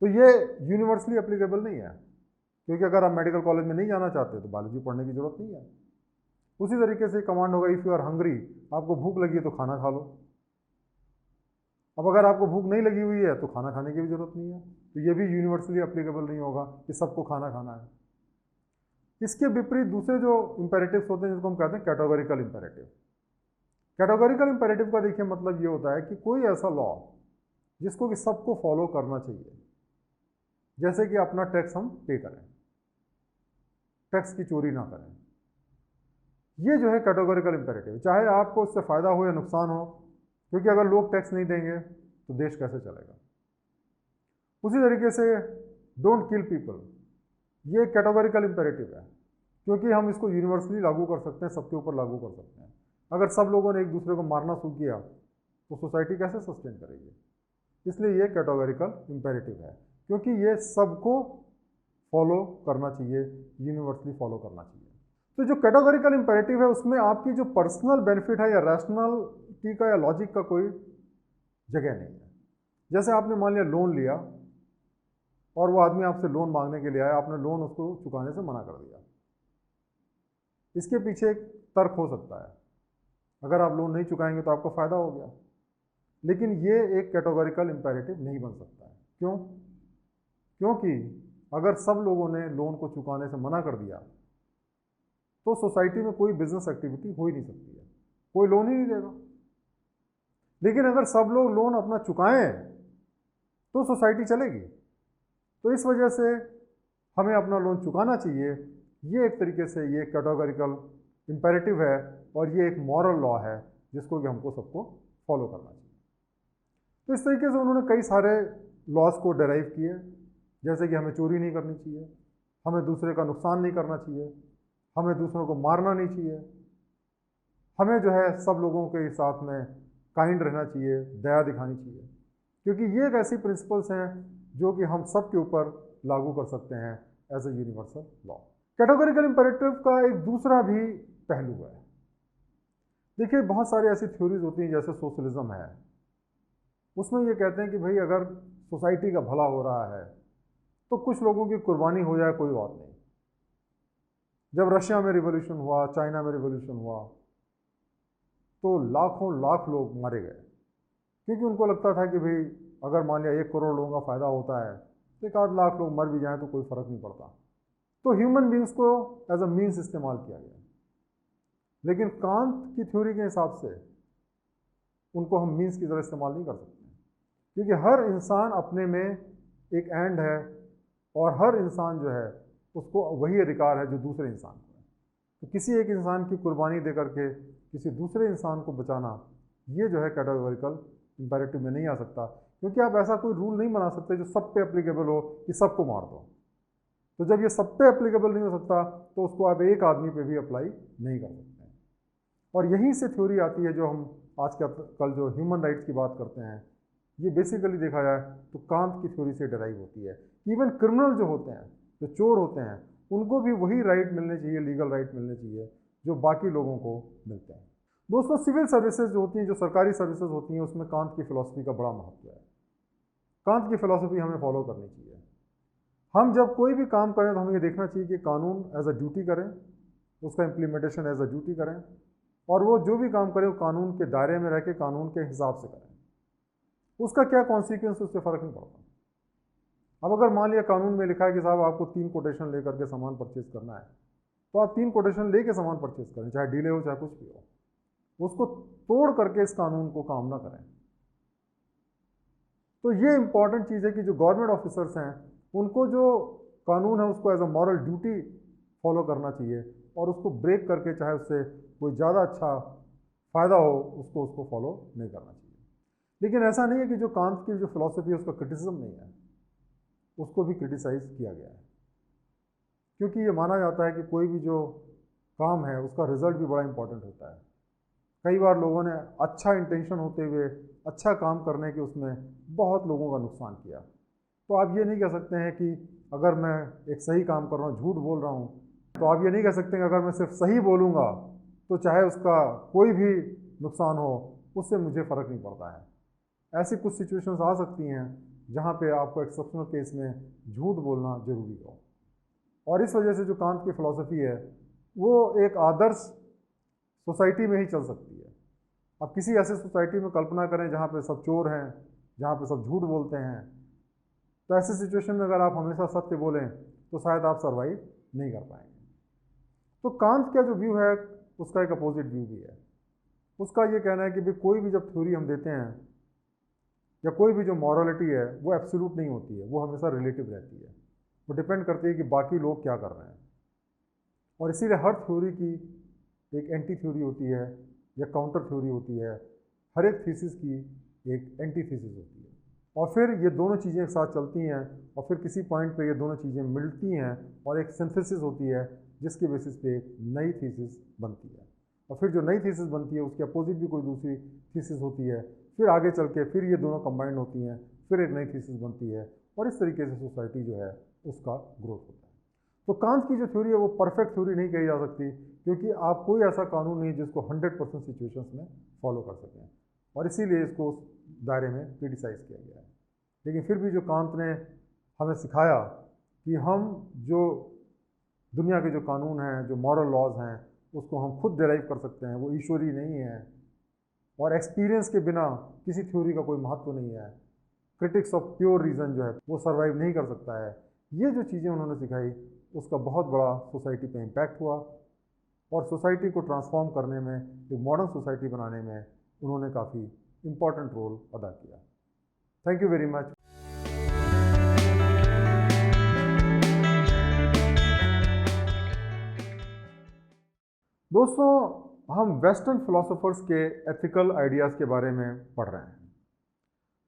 तो ये यूनिवर्सली एप्लीकेबल नहीं है, क्योंकि अगर आप मेडिकल कॉलेज में नहीं जाना चाहते तो बायोलॉजी पढ़ने की जरूरत नहीं है। उसी तरीके से कमांड होगा इफ़ यू आर हंग्री, आपको भूख लगी है तो खाना खा लो। अब अगर आपको भूख नहीं लगी हुई है तो खाना खाने की भी जरूरत नहीं है, तो ये भी यूनिवर्सली एप्लीकेबल नहीं होगा कि सबको खाना खाना है। इसके विपरीत दूसरे जो इंपेरेटिव्स होते हैं जिसको हम कहते हैं कैटेगोरिकल इंपेरेटिव। कैटेगोरिकल इंपेरेटिव का देखिए मतलब ये होता है कि कोई ऐसा लॉ जिसको कि सबको फॉलो करना चाहिए, जैसे कि अपना टैक्स हम पे करें, टैक्स की चोरी ना करें, ये जो है कैटेगोरिकल इंपेरेटिव। चाहे आपको उससे फ़ायदा हो या नुकसान हो, क्योंकि अगर लोग टैक्स नहीं देंगे तो देश कैसे चलेगा। उसी तरीके से डोंट किल पीपल, ये कैटेगोरिकल इंपेरेटिव है, क्योंकि हम इसको यूनिवर्सली लागू कर सकते हैं, सबके ऊपर लागू कर सकते हैं। अगर सब लोगों ने एक दूसरे को मारना शुरू किया तो सोसाइटी कैसे सस्टेन करेगी। इसलिए ये कैटेगोरिकल इंपेरेटिव है, क्योंकि ये सबको फॉलो करना चाहिए, यूनिवर्सली फॉलो करना चाहिए। तो जो कैटेगोरिकल इंपेरेटिव है उसमें आपकी जो पर्सनल बेनिफिट है या रैशनलिटी का या लॉजिक का कोई जगह नहीं है। जैसे आपने मान लिया लोन लिया और वो आदमी आपसे लोन मांगने के लिए आया, आपने लोन उसको चुकाने से मना कर दिया। इसके पीछे एक तर्क हो सकता है, अगर आप लोन नहीं चुकाएंगे तो आपको फ़ायदा हो गया, लेकिन ये एक कैटेगोरिकल इंपेरेटिव नहीं बन सकता है। क्यों? क्योंकि अगर सब लोगों ने लोन को चुकाने से मना कर दिया तो सोसाइटी में कोई बिजनेस एक्टिविटी हो ही नहीं सकती है, कोई लोन ही नहीं देगा। लेकिन अगर सब लोग लोन अपना चुकाएं तो सोसाइटी चलेगी। तो इस वजह से हमें अपना लोन चुकाना चाहिए। ये एक तरीके से ये कैटेगोरिकल इंपेरेटिव है और ये एक मॉरल लॉ है जिसको कि हमको सबको फॉलो करना चाहिए। तो इस तरीके से उन्होंने कई सारे लॉज को डेराइव किए, जैसे कि हमें चोरी नहीं करनी चाहिए, हमें दूसरे का नुकसान नहीं करना चाहिए, हमें दूसरों को मारना नहीं चाहिए, हमें जो है सब लोगों के साथ में काइंड रहना चाहिए, दया दिखानी चाहिए, क्योंकि ये एक ऐसी प्रिंसिपल्स हैं जो कि हम सब के ऊपर लागू कर सकते हैं as a universal law. Categorical imperative का एक दूसरा भी पहलू है। देखिए बहुत सारी ऐसी थ्योरीज होती हैं, जैसे सोशलिज्म है, उसमें ये कहते हैं कि भाई अगर सोसाइटी का भला हो रहा है तो कुछ लोगों की कुर्बानी हो जाए कोई बात नहीं। जब रशिया में रिवॉल्यूशन हुआ, चाइना में रिवॉल्यूशन हुआ, तो लाखों लाख लोग मारे गए, क्योंकि उनको लगता था कि भाई अगर मान लिया 1 करोड़ लोगों का फ़ायदा होता है तो 1 लाख लोग मर भी जाएं तो कोई फ़र्क नहीं पड़ता। तो ह्यूमन बींग्स को एज अ मीन्स इस्तेमाल किया गया। लेकिन कांत की थ्योरी के हिसाब से उनको हम मीन्स की तरह इस्तेमाल नहीं कर सकते, क्योंकि हर इंसान अपने में एक एंड है और हर इंसान जो है उसको वही अधिकार है जो दूसरे इंसान को है। तो किसी एक इंसान की कुर्बानी दे करके किसी दूसरे इंसान को बचाना, ये जो है कैटेगोरिकल इंपेरेटिव में नहीं आ सकता, क्योंकि आप ऐसा कोई रूल नहीं बना सकते जो सब पे एप्लीकेबल हो कि सबको मार दो। तो जब ये सब पे एप्लीकेबल नहीं हो सकता तो उसको आप एक आदमी पे भी अप्लाई नहीं कर सकते हैं। और यहीं से थ्योरी आती है जो हम आज कल जो ह्यूमन राइट्स की बात करते हैं, ये बेसिकली देखा जाए तो कांत की थ्योरी से डराइव होती है। इवन क्रिमिनल जो होते हैं, जो चोर होते हैं, उनको भी वही राइट मिलने चाहिए, लीगल राइट मिलने चाहिए जो बाकी लोगों को मिलते हैं। दोस्तों सिविल सर्विसेज जो होती हैं, जो सरकारी सर्विसेज होती हैं, उसमें कांत की फ़िलॉसफी का बड़ा महत्व है। कांत की फ़िलॉसफी हमें फॉलो करनी चाहिए। हम जब कोई भी काम करें तो हमें ये देखना चाहिए कि कानून एज अ ड्यूटी करें, उसका इम्प्लीमेंटेशन एज अ ड्यूटी करें, और वो जो भी काम करें वो कानून के दायरे में रह के कानून के हिसाब से करें। उसका क्या कॉन्सिक्वेंस, उससे फ़र्क नहीं पड़ता। अब अगर मान लिया कानून में लिखा है कि साहब आपको 3 कोटेशन लेकर के सामान परचेज करना है, तो आप 3 कोटेशन लेके सामान परचेज करें, चाहे डिले हो चाहे कुछ भी हो। उसको तोड़ करके इस कानून को काम ना करें। तो ये इंपॉर्टेंट चीज़ है कि जो गवर्नमेंट ऑफिसर्स हैं उनको जो कानून है उसको as a moral duty follow करना चाहिए, और उसको ब्रेक करके चाहे उससे कोई ज़्यादा अच्छा फ़ायदा हो उसको फॉलो नहीं करना चाहिए। लेकिन ऐसा नहीं है कि जो कांत की जो फिलॉसफी है उसका क्रिटिसिज्म नहीं है, उसको भी क्रिटिसाइज़ किया गया है, क्योंकि ये माना जाता है कि कोई भी जो काम है उसका रिजल्ट भी बड़ा इंपॉर्टेंट होता है। कई बार लोगों ने अच्छा इंटेंशन होते हुए अच्छा काम करने के उसमें बहुत लोगों का नुकसान किया। तो आप ये नहीं कह सकते हैं कि अगर मैं एक सही काम कर रहा हूँ, झूठ बोल रहा हूँ, तो आप ये नहीं कह सकते कि अगर मैं सिर्फ सही बोलूँगा तो चाहे उसका कोई भी नुकसान हो उससे मुझे फ़र्क नहीं पड़ता है। ऐसी कुछ सिचुएशंस आ सकती हैं जहाँ पे आपको एक्सेप्शनल केस में झूठ बोलना ज़रूरी हो। और इस वजह से जो कांत की फ़िलॉसफी है वो एक आदर्श सोसाइटी में ही चल सकती है। अब किसी ऐसे सोसाइटी में कल्पना करें जहाँ पे सब चोर हैं, जहाँ पे सब झूठ बोलते हैं, तो ऐसी सिचुएशन में अगर आप हमेशा सत्य बोलें तो शायद आप सर्वाइव नहीं कर पाएंगे। तो कांत का जो व्यू है उसका एक अपोजिट व्यू भी है। उसका ये कहना है कि भाई कोई भी जब थ्योरी हम देते हैं या कोई भी जो मॉरलिटी है वो एब्सोल्यूट नहीं होती है, वो हमेशा रिलेटिव रहती है। वो डिपेंड करती है कि बाकी लोग क्या कर रहे हैं। और इसीलिए हर थ्योरी की एक एंटी थ्योरी होती है या काउंटर थ्योरी होती है। हर एक थीसिस की एक एंटी थीसिस होती है और फिर ये दोनों चीज़ें एक साथ चलती हैं और फिर किसी पॉइंट पे ये दोनों चीज़ें मिलती हैं और एक सिंथेसिस होती है जिसके बेसिस पे एक नई थीसिस बनती है। और फिर जो नई थीसिस बनती है उसके अपोजिट भी कोई दूसरी थीसिस होती है, फिर आगे चल के फिर ये दोनों कंबाइंड होती हैं, फिर एक नई थीसिस बनती है और इस तरीके से सोसाइटी जो है उसका ग्रोथ होता है। तो कांत की जो थ्योरी है वो परफेक्ट थ्योरी नहीं कही जा सकती, क्योंकि आप कोई ऐसा कानून नहीं जिसको 100% सिचुएशंस में फॉलो कर सकें और इसीलिए इसको उस दायरे में क्रिटिसाइज़ किया गया है। लेकिन फिर भी जो कांत ने हमें सिखाया कि हम जो दुनिया के जो कानून हैं, जो मॉरल लॉज हैं, उसको हम खुद डिराइव कर सकते हैं, वो ईश्वरीय नहीं है और एक्सपीरियंस के बिना किसी थ्योरी का कोई महत्व नहीं है। क्रिटिक्स ऑफ प्योर रीज़न जो है वो सर्वाइव नहीं कर सकता है। ये जो चीज़ें उन्होंने सिखाई उसका बहुत बड़ा सोसाइटी पे इम्पैक्ट हुआ और सोसाइटी को ट्रांसफॉर्म करने में, एक मॉडर्न सोसाइटी बनाने में उन्होंने काफ़ी इम्पॉर्टेंट रोल अदा किया। Thank you very much. दोस्तों, हम वेस्टर्न फिलोसोफर्स के एथिकल आइडियाज़ के बारे में पढ़ रहे हैं।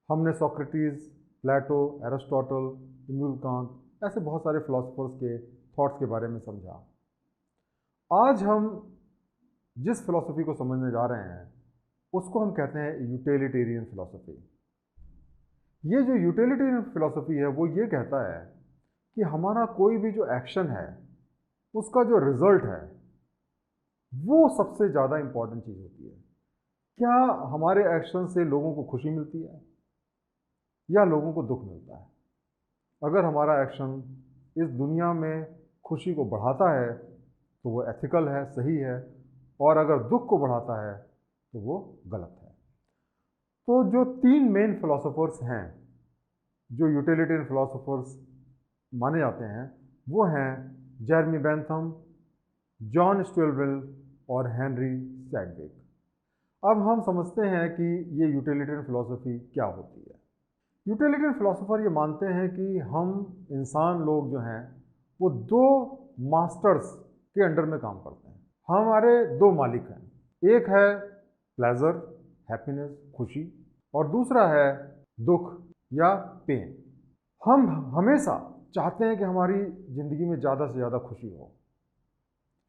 हमने सोक्रेटिस, प्लेटो, एरिस्टोटल, इमैनुएल कांत ऐसे बहुत सारे फिलोसोफर्स के थॉट्स के बारे में समझा। आज हम जिस फिलॉसफी को समझने जा रहे हैं उसको हम कहते हैं यूटिलिटेरियन फिलॉसफी। ये जो यूटिलिटेरियन फिलॉसफी है वो ये कहता है कि हमारा कोई भी जो एक्शन है उसका जो रिजल्ट है वो सबसे ज़्यादा इम्पॉर्टेंट चीज़ होती है। क्या हमारे एक्शन से लोगों को खुशी मिलती है या लोगों को दुख मिलता है? अगर हमारा एक्शन इस दुनिया में खुशी को बढ़ाता है तो वो एथिकल है, सही है, और अगर दुख को बढ़ाता है तो वो गलत है। तो जो तीन मेन फिलोसोफर्स हैं जो यूटिलिटेरियन फिलोसोफर्स माने जाते हैं वो हैं Jeremy Bentham, John Stuart Mill और हेनरी सैडविक। अब हम समझते हैं कि ये यूटिलिटेरियन फिलोसफी क्या होती है। यूटिलिटेरियन फिलोसोफर ये मानते हैं कि हम इंसान लोग जो हैं वो दो मास्टर्स के अंडर में काम करते हैं। हमारे दो मालिक हैं, एक है प्लेजर, हैप्पीनेस, खुशी, और दूसरा है दुख या पेन। हम हमेशा चाहते हैं कि हमारी ज़िंदगी में ज़्यादा से ज़्यादा खुशी हो।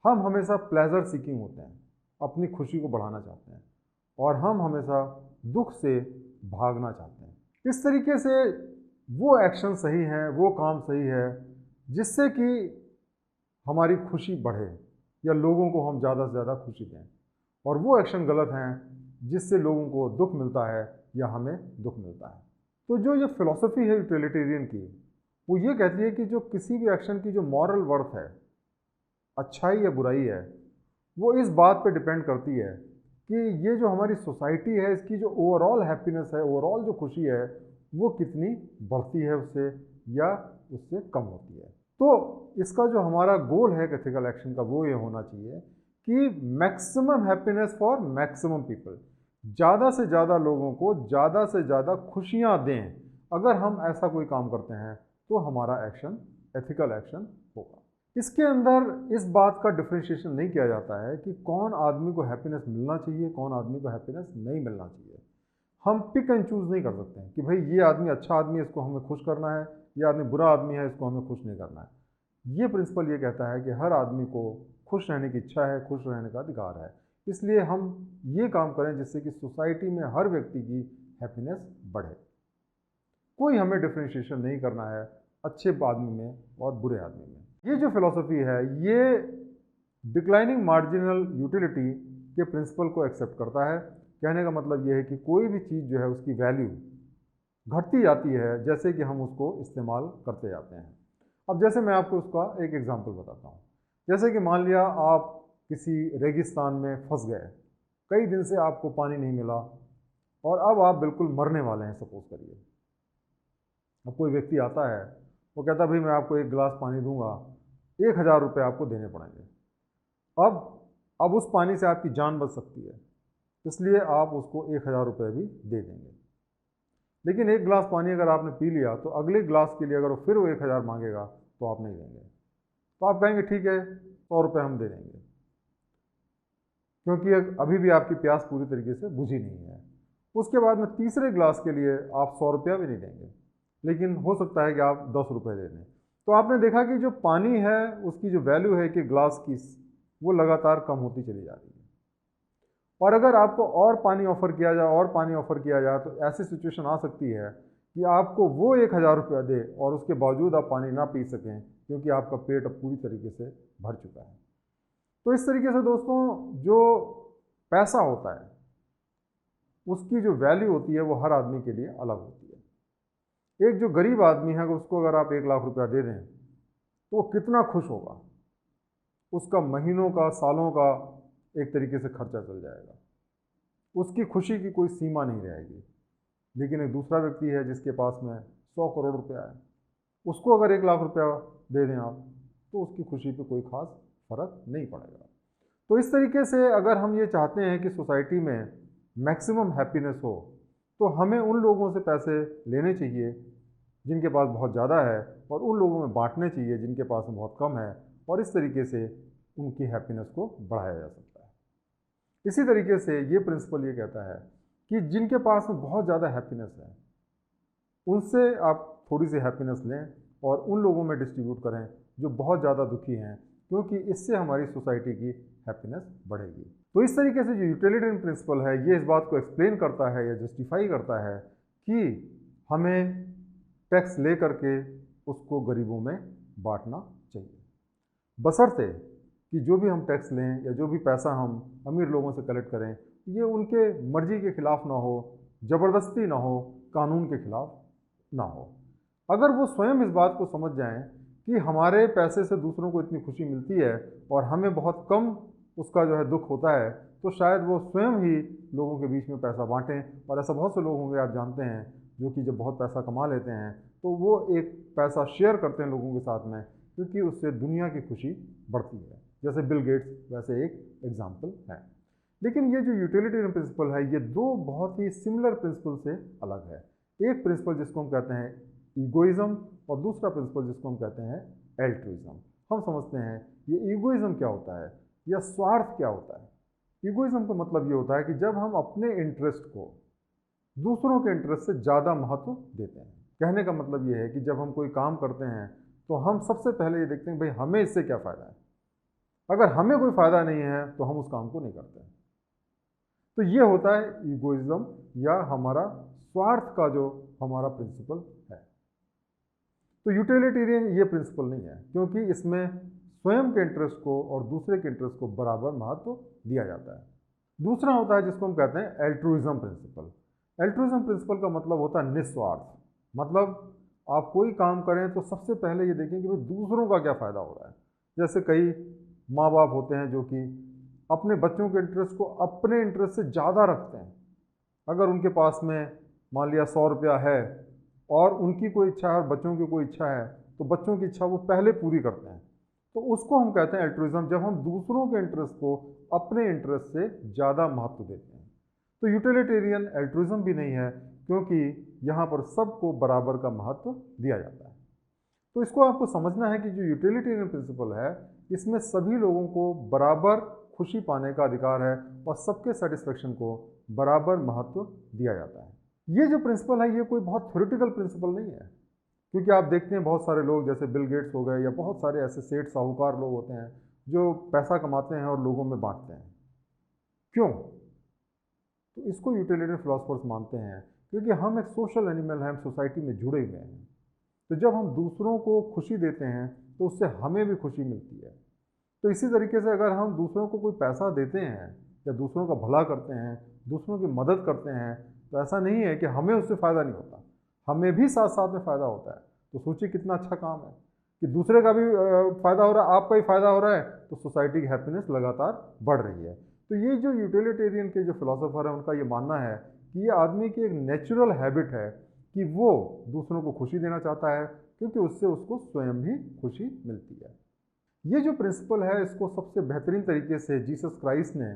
हम हमेशा प्लेजर सीकिंग होते हैं, अपनी खुशी को बढ़ाना चाहते हैं, और हम हमेशा दुख से भागना चाहते हैं। इस तरीके से वो एक्शन सही है, वो काम सही है जिससे कि हमारी खुशी बढ़े या लोगों को हम ज़्यादा से ज़्यादा खुशी दें, और वो एक्शन गलत हैं जिससे लोगों को दुख मिलता है या हमें दुख मिलता है। तो जो ये फिलॉसफी है यूटिलिटेरियन की, वो ये कहती है कि जो किसी भी एक्शन की जो मॉरल वर्थ है, अच्छाई या बुराई है, वो इस बात पे डिपेंड करती है कि ये जो हमारी सोसाइटी है इसकी जो ओवरऑल हैप्पीनेस है, ओवरऑल जो खुशी है, वो कितनी बढ़ती है उससे या उससे कम होती है। तो इसका जो हमारा गोल है एथिकल एक्शन का वो ये होना चाहिए कि maximum happiness for maximum people, ज़्यादा से ज़्यादा लोगों को ज़्यादा से ज़्यादा खुशियाँ दें। अगर हम ऐसा कोई काम करते हैं तो हमारा एक्शन एथिकल एक्शन होगा। इसके अंदर इस बात का डिफ्रेंशिएशन नहीं किया जाता है कि कौन आदमी को हैप्पीनेस मिलना चाहिए, कौन आदमी को हैप्पीनेस नहीं मिलना चाहिए। हम पिक एंड चूज़ नहीं कर सकते हैं कि भाई ये आदमी अच्छा आदमी है, इसको हमें खुश करना है, ये आदमी बुरा आदमी है, इसको हमें खुश नहीं करना है। ये प्रिंसिपल ये कहता है कि हर आदमी को खुश रहने की इच्छा है, खुश रहने का अधिकार है। इसलिए हम ये काम करें जिससे कि सोसाइटी में हर व्यक्ति की हैप्पीनेस बढ़े। कोई हमें डिफ्रेंशिएशन नहीं करना है अच्छे आदमी में और बुरे आदमी में। ये जो फिलॉसफी है ये डिक्लाइनिंग मार्जिनल यूटिलिटी के प्रिंसिपल को एक्सेप्ट करता है। कहने का मतलब ये है कि कोई भी चीज़ जो है उसकी वैल्यू घटती जाती है जैसे कि हम उसको इस्तेमाल करते जाते हैं। अब जैसे मैं आपको उसका एक एग्जांपल बताता हूँ। जैसे कि मान लिया आप किसी रेगिस्तान में फंस गए, कई दिन से आपको पानी नहीं मिला और अब आप बिल्कुल मरने वाले हैं, सपोज करिए। अब कोई व्यक्ति आता है, वो कहता भाई मैं आपको एक गिलास पानी दूंगा, 1000 रुपये आपको देने पड़ेंगे। अब उस पानी से आपकी जान बच सकती है, इसलिए आप उसको 1000 रुपये भी दे देंगे। लेकिन एक गिलास पानी अगर आपने पी लिया तो अगले गिलास के लिए अगर वो फिर 1000 मांगेगा तो आप नहीं देंगे। तो आप कहेंगे ठीक है 100 रुपये हम दे देंगे, क्योंकि अभी भी आपकी प्यास पूरी तरीके से बुझी नहीं है। उसके बाद में तीसरे गिलास के लिए आप 100 रुपया भी नहीं देंगे, लेकिन हो सकता है कि आप 10 रुपये दे दें। तो आपने देखा कि जो पानी है उसकी जो वैल्यू है कि ग्लास की, वो लगातार कम होती चली जा रही है। और अगर आपको और पानी ऑफर किया जाए और पानी ऑफर किया जाए तो ऐसी सिचुएशन आ सकती है कि आपको वो 1000 रुपया दे और उसके बावजूद आप पानी ना पी सकें, क्योंकि आपका पेट अब पूरी तरीके से भर चुका है। तो इस तरीके से दोस्तों जो पैसा होता है उसकी जो वैल्यू होती है वो हर आदमी के लिए अलग होती है। एक जो गरीब आदमी है उसको अगर आप 1 लाख रुपया दे दें तो वो कितना खुश होगा, उसका महीनों का सालों का एक तरीके से खर्चा चल जाएगा, उसकी खुशी की कोई सीमा नहीं रहेगी। लेकिन एक दूसरा व्यक्ति है जिसके पास में 100 करोड़ रुपया है, उसको अगर 1 लाख रुपया दे दें आप तो उसकी खुशी पे कोई खास फर्क नहीं पड़ेगा। तो इस तरीके से अगर हम ये चाहते हैं कि सोसाइटी में मैक्सिमम हैप्पीनेस हो तो हमें उन लोगों से पैसे लेने चाहिए जिनके पास बहुत ज़्यादा है और उन लोगों में बांटने चाहिए जिनके पास में बहुत कम है, और इस तरीके से उनकी हैप्पीनेस को बढ़ाया जा सकता है। इसी तरीके से ये प्रिंसिपल ये कहता है कि जिनके पास में बहुत ज़्यादा हैप्पीनेस है उनसे आप थोड़ी सी हैप्पीनेस लें और उन लोगों में डिस्ट्रीब्यूट करें जो बहुत ज़्यादा दुखी हैं, क्योंकि इससे हमारी सोसाइटी की हैप्पीनेस बढ़ेगी। तो इस तरीके से जो यूटिलिटेरियन प्रिंसिपल है ये इस बात को एक्सप्लेन करता है या जस्टिफाई करता है कि हमें टैक्स ले करके उसको गरीबों में बांटना चाहिए, बशर्ते कि जो भी हम टैक्स लें या जो भी पैसा हम अमीर लोगों से कलेक्ट करें ये उनके मर्जी के खिलाफ ना हो, ज़बरदस्ती ना हो, कानून के खिलाफ ना हो। अगर वो स्वयं इस बात को समझ जाएं कि हमारे पैसे से दूसरों को इतनी खुशी मिलती है और हमें बहुत कम उसका जो है दुख होता है, तो शायद वो स्वयं ही लोगों के बीच में पैसा बांटें। और ऐसा बहुत से लोग होंगे आप जानते हैं जो कि जब बहुत पैसा कमा लेते हैं तो वो एक पैसा शेयर करते हैं लोगों के साथ में, क्योंकि उससे दुनिया की खुशी बढ़ती है। जैसे बिल गेट्स वैसे एक एग्जाम्पल है। लेकिन ये जो यूटिलिटेरियन प्रिंसिपल है ये दो बहुत ही सिमिलर प्रिंसिपल से अलग है। एक प्रिंसिपल जिसको हम कहते हैं ईगोइज्म और दूसरा प्रिंसिपल जिसको हम कहते हैं एल्ट्रुइज्म। हम समझते हैं ये ईगोइज्म क्या होता है या स्वार्थ क्या होता है। ईगोइज्म का मतलब ये होता है कि जब हम अपने इंटरेस्ट को दूसरों के इंटरेस्ट से ज़्यादा महत्व देते हैं। कहने का मतलब ये है कि जब हम कोई काम करते हैं तो हम सबसे पहले ये देखते हैं भाई हमें इससे क्या फ़ायदा है। अगर हमें कोई फ़ायदा नहीं है तो हम उस काम को नहीं करते हैं। तो ये होता है ईगोइज्म या हमारा स्वार्थ का जो हमारा प्रिंसिपल है। तो यूटिलिटेरियन ये प्रिंसिपल नहीं है, क्योंकि इसमें स्वयं के इंटरेस्ट को और दूसरे के इंटरेस्ट को बराबर महत्व दिया जाता है। दूसरा होता है जिसको हम कहते हैं एल्ट्रुइज्म प्रिंसिपल। एल्ट्रुइज्म प्रिंसिपल का मतलब होता है निस्वार्थ। मतलब आप कोई काम करें तो सबसे पहले ये देखें कि भाई दूसरों का क्या फ़ायदा हो रहा है। जैसे कई माँ बाप होते हैं जो कि अपने बच्चों के इंटरेस्ट को अपने इंटरेस्ट से ज़्यादा रखते हैं। अगर उनके पास में मान लिया 100 रुपया है और उनकी कोई इच्छा है और बच्चों की कोई इच्छा है तो बच्चों की इच्छा वो पहले पूरी करते हैं, तो उसको हम कहते हैं एल्ट्रुइज्म, जब हम दूसरों के इंटरेस्ट को अपने इंटरेस्ट से ज़्यादा महत्व देते हैं। तो यूटिलिटेरियन एल्ट्रुइज्म भी नहीं है, क्योंकि यहाँ पर सबको बराबर का महत्व दिया जाता है। तो इसको आपको समझना है कि जो यूटिलिटेरियन प्रिंसिपल है इसमें सभी लोगों को बराबर खुशी पाने का अधिकार है और सबके सेटिस्फेक्शन को बराबर महत्व दिया जाता है। ये जो प्रिंसिपल है ये कोई बहुत थ्योरेटिकल प्रिंसिपल नहीं है, क्योंकि आप देखते हैं बहुत सारे लोग जैसे बिल गेट्स हो गए या बहुत सारे ऐसे सेठ साहूकार लोग होते हैं जो पैसा कमाते हैं और लोगों में बांटते हैं। क्यों? तो इसको यूटिलिटेरियन फिलोसफर्स मानते हैं क्योंकि हम एक सोशल एनिमल हैं, हम सोसाइटी में जुड़े हुए हैं। तो जब हम दूसरों को खुशी देते हैं तो उससे हमें भी खुशी मिलती है। तो इसी तरीके से अगर हम दूसरों को कोई पैसा देते हैं या दूसरों का भला करते हैं, दूसरों की मदद करते हैं, तो ऐसा नहीं है कि हमें उससे फ़ायदा नहीं होता, हमें भी साथ साथ में फ़ायदा होता है। तो सोचिए कितना अच्छा काम है कि दूसरे का भी फ़ायदा हो रहा है, आपका भी फ़ायदा हो रहा है, तो सोसाइटी की हैप्पीनेस लगातार बढ़ रही है। तो ये जो यूटिलिटेरियन के जो फिलोसोफर हैं, उनका ये मानना है कि ये आदमी की एक नेचुरल हैबिट है कि वो दूसरों को खुशी देना चाहता है, क्योंकि उससे उसको स्वयं भी खुशी मिलती है। ये जो प्रिंसिपल है, इसको सबसे बेहतरीन तरीके से जीसस क्राइस्ट ने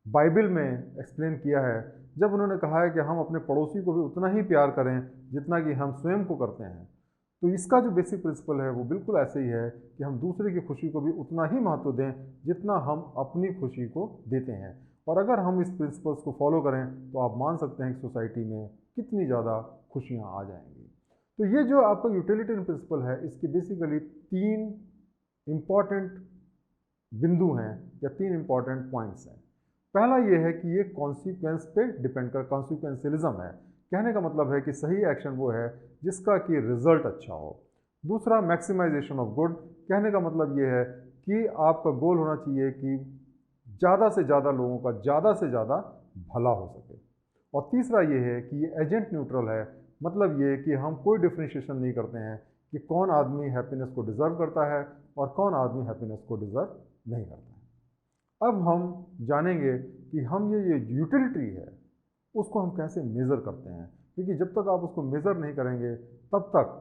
बाइबल में एक्सप्लेन किया है, जब उन्होंने कहा है कि हम अपने पड़ोसी को भी उतना ही प्यार करें जितना कि हम स्वयं को करते हैं। तो इसका जो बेसिक प्रिंसिपल है वो बिल्कुल ऐसे ही है कि हम दूसरे की खुशी को भी उतना ही महत्व दें जितना हम अपनी खुशी को देते हैं। और अगर हम इस प्रिंसिपल्स को फॉलो करें तो आप मान सकते हैं कि सोसाइटी में कितनी ज़्यादा खुशियाँ आ जाएंगी। तो ये जो आपका यूटिलिटेरियन प्रिंसिपल है, इसके बेसिकली 3 इम्पॉर्टेंट बिंदु हैं या 3 इम्पॉर्टेंट पॉइंट्स हैं। पहला ये है कि ये कॉन्सिक्वेंस पे डिपेंड कर, कॉन्सिक्वेंशियलिज्म है। कहने का मतलब है कि सही एक्शन वो है जिसका कि रिजल्ट अच्छा हो। दूसरा मैक्सिमाइजेशन ऑफ गुड, कहने का मतलब ये है कि आपका गोल होना चाहिए कि ज़्यादा से ज़्यादा लोगों का ज़्यादा से ज़्यादा भला हो सके। और तीसरा ये है कि ये एजेंट न्यूट्रल है, मतलब ये कि हम कोई डिफ्रेंशिएशन नहीं करते हैं कि कौन आदमी हैप्पीनेस को डिज़र्व करता है और कौन आदमी हैप्पीनेस को डिज़र्व नहीं करता है। अब हम जानेंगे कि हम ये यूटिलिटी है उसको हम कैसे मेज़र करते हैं, क्योंकि जब तक आप उसको मेज़र नहीं करेंगे तब तक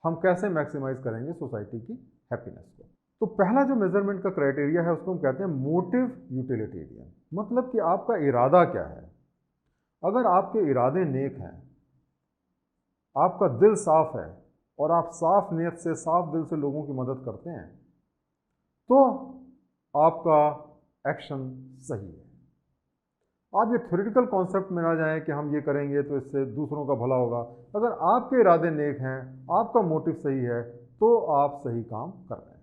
हम कैसे मैक्सिमाइज करेंगे सोसाइटी की हैप्पीनेस को। तो पहला जो मेजरमेंट का क्राइटेरिया है उसको हम कहते हैं मोटिव यूटिलिटेरियन, मतलब कि आपका इरादा क्या है। अगर आपके इरादे नेक हैं, आपका दिल साफ है और आप साफ नीयत से साफ दिल से लोगों की मदद करते हैं, तो आपका एक्शन सही है। आप ये थ्योरेटिकल कॉन्सेप्ट में ना जाएं कि हम ये करेंगे तो इससे दूसरों का भला होगा। अगर आपके इरादे नेक हैं, आपका मोटिव सही है, तो आप सही काम कर रहे हैं।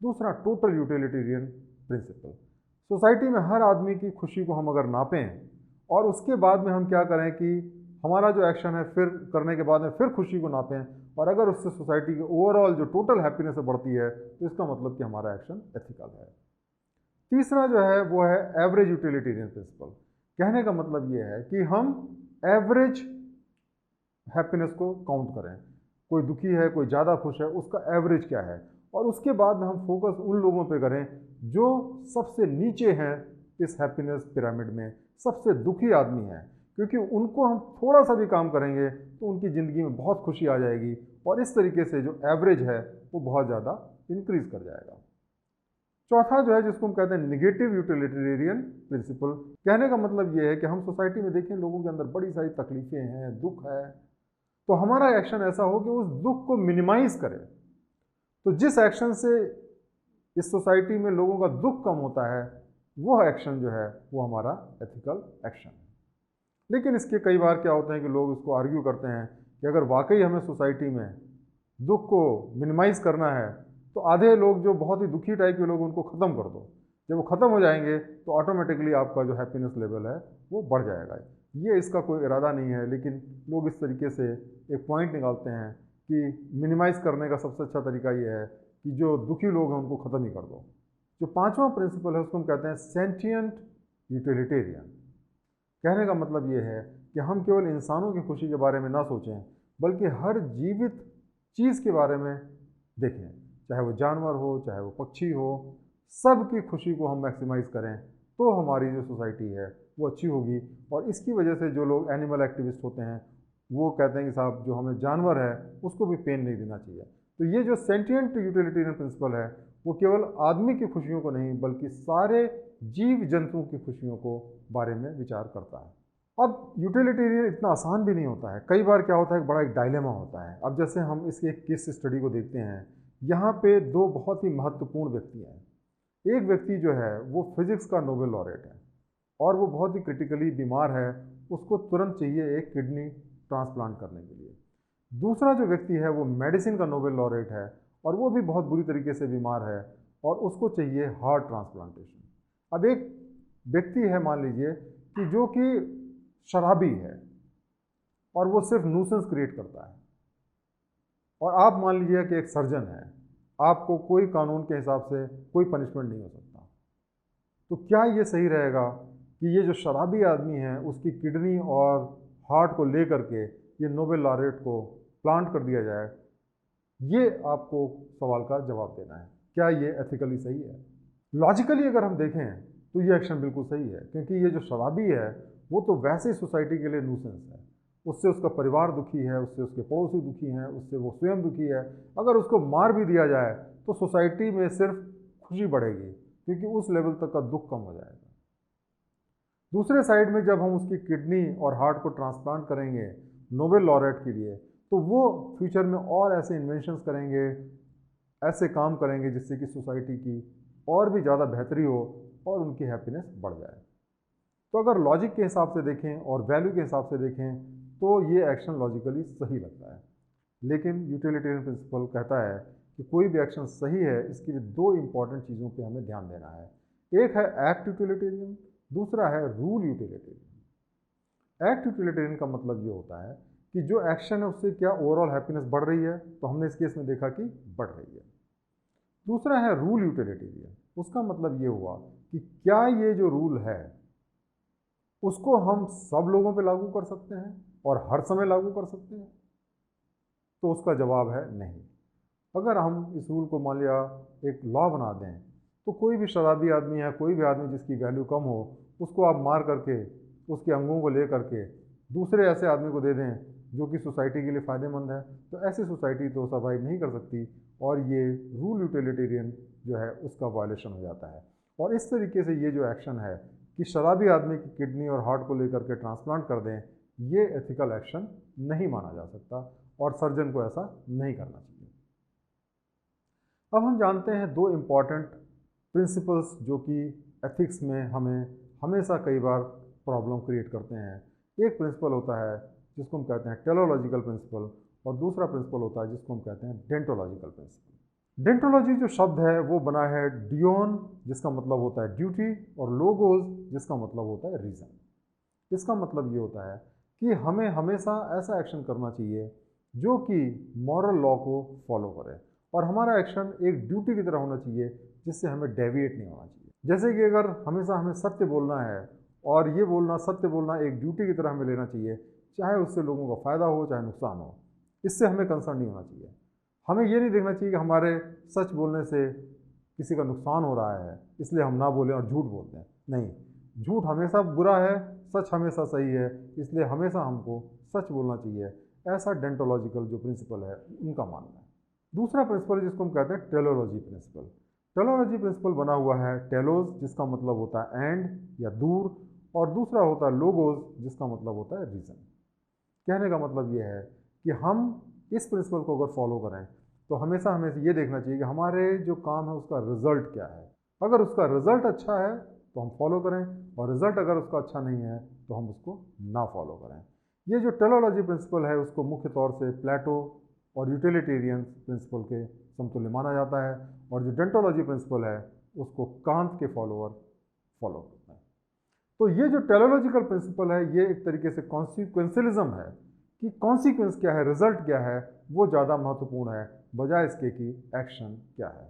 दूसरा, टोटल यूटिलिटेरियन प्रिंसिपल। सोसाइटी में हर आदमी की खुशी को हम अगर नापें और उसके बाद में हम क्या करें कि हमारा जो एक्शन है फिर करने के बाद में फिर खुशी को नापें, और अगर उससे सोसाइटी की ओवरऑल जो टोटल हैप्पीनेस बढ़ती है तो इसका मतलब कि हमारा एक्शन एथिकल है। तीसरा जो है वो है एवरेज यूटिलिटेरियन प्रिंसिपल। कहने का मतलब ये है कि हम एवरेज हैप्पीनेस को काउंट करें। कोई दुखी है, कोई ज़्यादा खुश है, उसका एवरेज क्या है, और उसके बाद में हम फोकस उन लोगों पे करें जो सबसे नीचे हैं इस हैप्पीनेस पिरामिड में, सबसे दुखी आदमी हैं, क्योंकि उनको हम थोड़ा सा भी काम करेंगे तो उनकी ज़िंदगी में बहुत खुशी आ जाएगी, और इस तरीके से जो एवरेज है वो बहुत ज़्यादा इंक्रीज कर जाएगा। चौथा जो है जिसको हम कहते हैं निगेटिव यूटिलिटेरियन प्रिंसिपल। कहने का मतलब ये है कि हम सोसाइटी में देखें लोगों के अंदर बड़ी सारी तकलीफें हैं, दुख है, तो हमारा एक्शन ऐसा हो कि उस दुख को मिनिमाइज करें। तो जिस एक्शन से इस सोसाइटी में लोगों का दुख कम होता है वो एक्शन जो है वो हमारा एथिकल एक्शन है। लेकिन इसके कई बार क्या होते हैं कि लोग इसको आर्ग्यू करते हैं कि अगर वाकई हमें सोसाइटी में दुख को मिनिमाइज करना है तो आधे लोग जो बहुत ही दुखी टाइप के लोग उनको ख़त्म कर दो। जब वो ख़त्म हो जाएंगे तो ऑटोमेटिकली आपका जो हैप्पीनेस लेवल है वो बढ़ जाएगा। ये इसका कोई इरादा नहीं है, लेकिन लोग इस तरीके से एक पॉइंट निकालते हैं कि मिनिमाइज़ करने का सबसे अच्छा तरीका ये है कि जो दुखी लोग हैं उनको ख़त्म ही कर दो। जो पांचवा प्रिंसिपल है उसको हम कहते हैं सेंटिएंट यूटिलिटेरियन। कहने का मतलब ये है कि हम केवल इंसानों की खुशी के बारे में ना सोचें, बल्कि हर जीवित चीज़ के बारे में देखें, चाहे वो जानवर हो, चाहे वो पक्षी हो, सब की खुशी को हम मैक्सिमाइज़ करें तो हमारी जो सोसाइटी है वो अच्छी होगी। और इसकी वजह से जो लोग एनिमल एक्टिविस्ट होते हैं वो कहते हैं कि साहब जो हमें जानवर है उसको भी पेन नहीं देना चाहिए। तो ये जो सेंटिएंट यूटिलिटेरियन प्रिंसिपल है वो केवल आदमी की खुशियों को नहीं बल्कि सारे जीव जंतुओं की खुशियों को बारे में विचार करता है। अब यूटिलिटेरियन इतना आसान भी नहीं होता है। कई बार क्या होता है, बड़ा एक डायलेमा होता है। अब जैसे हम इसके एक केस स्टडी को देखते हैं, यहाँ पे दो बहुत ही महत्वपूर्ण व्यक्ति हैं। एक व्यक्ति जो है वो फिजिक्स का नोबेल लॉरेट है और वो बहुत ही क्रिटिकली बीमार है, उसको तुरंत चाहिए एक किडनी ट्रांसप्लांट करने के लिए। दूसरा जो व्यक्ति है वो मेडिसिन का नोबेल लॉरेट है और वो भी बहुत बुरी तरीके से बीमार है और उसको चाहिए हार्ट ट्रांसप्लांटेशन। अब एक व्यक्ति है मान लीजिए कि जो कि शराबी है और वो सिर्फ न्यूसेंस क्रिएट करता है, और आप मान लीजिए कि एक सर्जन है आपको कोई कानून के हिसाब से कोई पनिशमेंट नहीं हो सकता। तो क्या ये सही रहेगा कि ये जो शराबी आदमी है उसकी किडनी और हार्ट को लेकर के ये नोबेल लॉरेट को प्लांट कर दिया जाए? ये आपको सवाल का जवाब देना है, क्या ये एथिकली सही है? लॉजिकली अगर हम देखें तो ये एक्शन बिल्कुल सही है, क्योंकि ये जो शराबी है वो तो वैसे ही सोसाइटी के लिए न्यूसेंस है। उससे उसका परिवार दुखी है, उससे उसके पड़ोसी दुखी हैं, उससे वो स्वयं दुखी है। अगर उसको मार भी दिया जाए तो सोसाइटी में सिर्फ खुशी बढ़ेगी, क्योंकि उस लेवल तक का दुख कम हो जाएगा। दूसरे साइड में जब हम उसकी किडनी और हार्ट को ट्रांसप्लांट करेंगे नोबेल लॉरेट के लिए, तो वो फ्यूचर में और ऐसे इन्वेंशंस करेंगे, ऐसे काम करेंगे जिससे कि सोसाइटी की और भी ज़्यादा बेहतरी हो और उनकी हैप्पीनेस बढ़ जाए। तो अगर लॉजिक के हिसाब से देखें और वैल्यू के हिसाब से देखें तो ये एक्शन लॉजिकली सही लगता है। लेकिन यूटिलिटेरियन प्रिंसिपल कहता है कि कोई भी एक्शन सही है, इसके लिए दो इंपॉर्टेंट चीज़ों पे हमें ध्यान देना है। एक है एक्ट यूटिलिटेरियन, दूसरा है रूल यूटिलिटेरियन। एक्ट यूटिलिटेरियन का मतलब ये होता है कि जो एक्शन है उससे क्या ओवरऑल हैप्पीनेस बढ़ रही है, तो हमने इस केस में देखा कि बढ़ रही है। दूसरा है रूल यूटिलिटेरियन, उसका मतलब ये हुआ कि क्या ये जो रूल है उसको हम सब लोगों पे लागू कर सकते हैं और हर समय लागू कर सकते हैं? तो उसका जवाब है नहीं। अगर हम इस रूल को मान लिया एक लॉ बना दें, तो कोई भी शराबी आदमी है, कोई भी आदमी जिसकी वैल्यू कम हो, उसको आप मार करके उसके अंगों को ले करके दूसरे ऐसे आदमी को दे दें जो कि सोसाइटी के लिए फ़ायदेमंद है, तो ऐसी सोसाइटी तो सर्वाइव नहीं कर सकती और ये रूल यूटिलिटेरियन जो है उसका वायलेशन हो जाता है। और इस तरीके से ये जो एक्शन है कि शराबी आदमी की किडनी और हार्ट को लेकर के ट्रांसप्लांट कर दें, ये एथिकल एक्शन नहीं माना जा सकता और सर्जन को ऐसा नहीं करना चाहिए। अब हम जानते हैं दो इम्पॉर्टेंट प्रिंसिपल्स जो कि एथिक्स में हमें हमेशा कई बार प्रॉब्लम क्रिएट करते हैं। एक प्रिंसिपल होता है जिसको हम कहते हैं टेलोलॉजिकल प्रिंसिपल और दूसरा प्रिंसिपल होता है जिसको हम कहते हैं डेंटोलॉजिकल प्रिंसिपल। डेंटोलॉजी जो शब्द है वो बना है डियोन, जिसका मतलब होता है ड्यूटी, और लोगोस जिसका मतलब होता है रीज़न। इसका मतलब ये होता है कि हमें हमेशा ऐसा एक्शन करना चाहिए जो कि मॉरल लॉ को फॉलो करे, और हमारा एक्शन एक ड्यूटी की तरह होना चाहिए जिससे हमें डेविएट नहीं होना चाहिए। जैसे कि अगर हमेशा हमें सत्य बोलना है और ये बोलना, सत्य बोलना एक ड्यूटी की तरह हमें लेना चाहिए, चाहे उससे लोगों का फ़ायदा हो चाहे नुकसान हो, इससे हमें कंसर्न नहीं होना चाहिए। हमें ये नहीं देखना चाहिए कि हमारे सच बोलने से किसी का नुकसान हो रहा है इसलिए हम ना बोलें और झूठ बोलते हैं। नहीं, झूठ हमेशा बुरा है, सच हमेशा सही है, इसलिए हमेशा हमको सच बोलना चाहिए। ऐसा डेंटोलॉजिकल जो प्रिंसिपल है उनका मानना है। दूसरा प्रिंसिपल जिसको हम कहते हैं टेलोलॉजी प्रिंसिपल। टेलोलॉजी प्रिंसिपल बना हुआ है टेलोस, जिसका मतलब होता है एंड या दूर, और दूसरा होता है लोगोस जिसका मतलब होता है रीज़न। कहने का मतलब ये है कि हम इस प्रिंसिपल को अगर फॉलो करें तो हमेशा हमें ये देखना चाहिए कि हमारे जो काम है उसका रिजल्ट क्या है। अगर उसका रिजल्ट अच्छा है तो हम फॉलो करें, और रिजल्ट अगर उसका अच्छा नहीं है तो हम उसको ना फॉलो करें। ये जो टेलोलॉजी प्रिंसिपल है उसको मुख्य तौर से प्लेटो और यूटिलिटेरियन प्रिंसिपल के समतुल्य माना जाता है, और जो डेंटोलॉजी प्रिंसिपल है उसको कांत के फॉलोअर फॉलो करते हैं। तो ये जो टेलोलॉजिकल प्रिंसिपल है ये एक तरीके से कॉन्सिक्वेंशलिज्म है कि कॉन्सिक्वेंस क्या है, रिजल्ट क्या है, वो ज़्यादा महत्वपूर्ण है बजाय इसके कि एक्शन क्या है।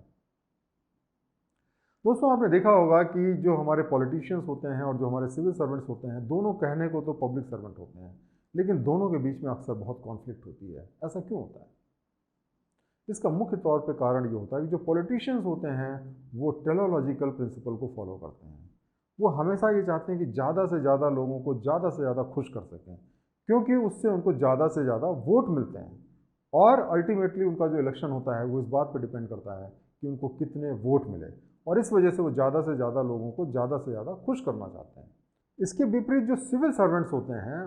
दोस्तों, आपने देखा होगा कि जो हमारे पॉलिटिशियंस होते हैं और जो हमारे सिविल सर्वेंट्स होते हैं, दोनों कहने को तो पब्लिक सर्वेंट होते हैं, लेकिन दोनों के बीच में अक्सर बहुत कॉन्फ्लिक्ट होती है। ऐसा क्यों होता है? इसका मुख्य तौर पे कारण ये होता है कि जो पॉलिटिशियंस होते हैं वो टेलोलॉजिकल प्रिंसिपल को फॉलो करते हैं। वो हमेशा ये चाहते हैं कि ज़्यादा से ज़्यादा लोगों को ज़्यादा से ज़्यादा खुश कर सकें, क्योंकि उससे उनको ज़्यादा से ज़्यादा वोट मिलते हैं, और अल्टीमेटली उनका जो इलेक्शन होता है वो इस बात पर डिपेंड करता है कि उनको कितने वोट मिले, और इस वजह से वो ज़्यादा से ज़्यादा लोगों को ज़्यादा से ज़्यादा खुश करना चाहते हैं। इसके विपरीत जो सिविल सर्वेंट्स होते हैं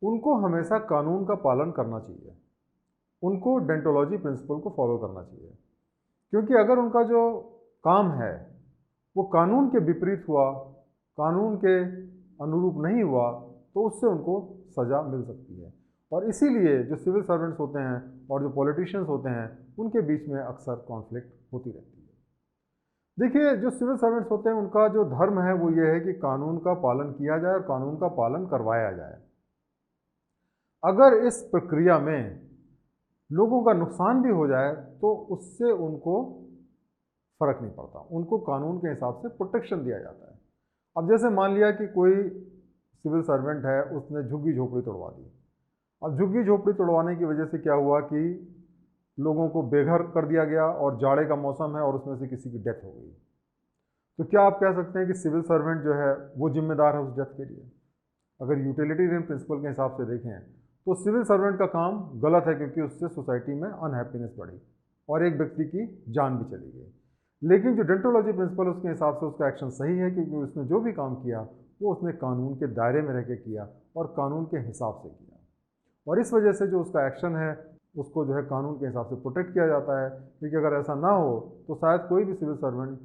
उनको हमेशा कानून का पालन करना चाहिए, उनको डेंटोलॉजी प्रिंसिपल को फॉलो करना चाहिए, क्योंकि अगर उनका जो काम है वो कानून के विपरीत हुआ, कानून के अनुरूप नहीं हुआ, तो उससे उनको सज़ा मिल सकती है। और इसीलिए जो सिविल सर्वेंट्स होते हैं और जो पॉलिटिशियंस होते हैं उनके बीच में अक्सर कॉन्फ्लिक्ट होती रहती है। देखिए, जो सिविल सर्वेंट्स होते हैं उनका जो धर्म है वो ये है कि कानून का पालन किया जाए और कानून का पालन करवाया जाए। अगर इस प्रक्रिया में लोगों का नुकसान भी हो जाए तो उससे उनको फ़र्क नहीं पड़ता, उनको कानून के हिसाब से प्रोटेक्शन दिया जाता है। अब जैसे मान लिया कि कोई सिविल सर्वेंट है, उसने झुग्गी झोपड़ी तोड़वा दी। अब झुग्गी झोपड़ी तोड़वाने की वजह से क्या हुआ कि लोगों को बेघर कर दिया गया और जाड़े का मौसम है और उसमें से किसी की डेथ हो गई। तो क्या आप कह सकते हैं कि सिविल सर्वेंट जो है वो जिम्मेदार है उस डेथ के लिए? अगर यूटिलिटेरियन प्रिंसिपल के हिसाब से देखें तो सिविल सर्वेंट का काम गलत है, क्योंकि उससे सोसाइटी में अनहैप्पीनेस बढ़ी और एक व्यक्ति की जान भी चली गई। लेकिन जो डेंटोलॉजी प्रिंसिपल, उसके हिसाब से उसका एक्शन सही है, क्योंकि उसने जो भी काम किया वो उसने कानून के दायरे में रह के किया और कानून के हिसाब से किया। और इस वजह से जो उसका एक्शन है उसको जो है कानून के हिसाब से प्रोटेक्ट किया जाता है, क्योंकि अगर ऐसा ना हो तो शायद कोई भी सिविल सर्वेंट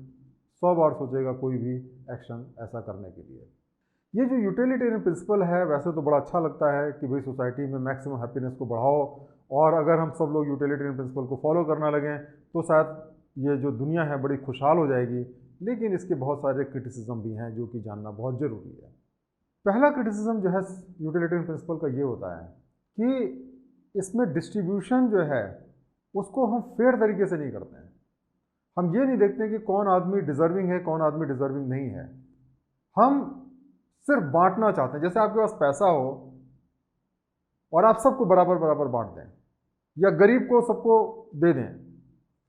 100 बार सोचेगा कोई भी एक्शन ऐसा करने के लिए। ये जो यूटिलिटेरियन प्रिंसिपल है, वैसे तो बड़ा अच्छा लगता है कि भाई सोसाइटी में मैक्सिमम हैप्पीनेस को बढ़ाओ, और अगर हम सब लोग यूटिलिटेरियन प्रिंसिपल को फॉलो करना लगें तो शायद ये जो दुनिया है बड़ी खुशहाल हो जाएगी। लेकिन इसके बहुत सारे क्रिटिसिज्म भी हैं जो कि जानना बहुत ज़रूरी है। पहला क्रिटिसिज्म जो है यूटिलिटेरियन प्रिंसिपल का ये होता है कि इसमें डिस्ट्रीब्यूशन जो है उसको हम फेयर तरीके से नहीं करते हैं। हम ये नहीं देखते कि कौन आदमी डिज़र्विंग है, कौन आदमी डिज़र्विंग नहीं है। हम सिर्फ बांटना चाहते हैं। जैसे आपके पास पैसा हो और आप सबको बराबर बराबर बांट दें, या गरीब को सबको दे दें,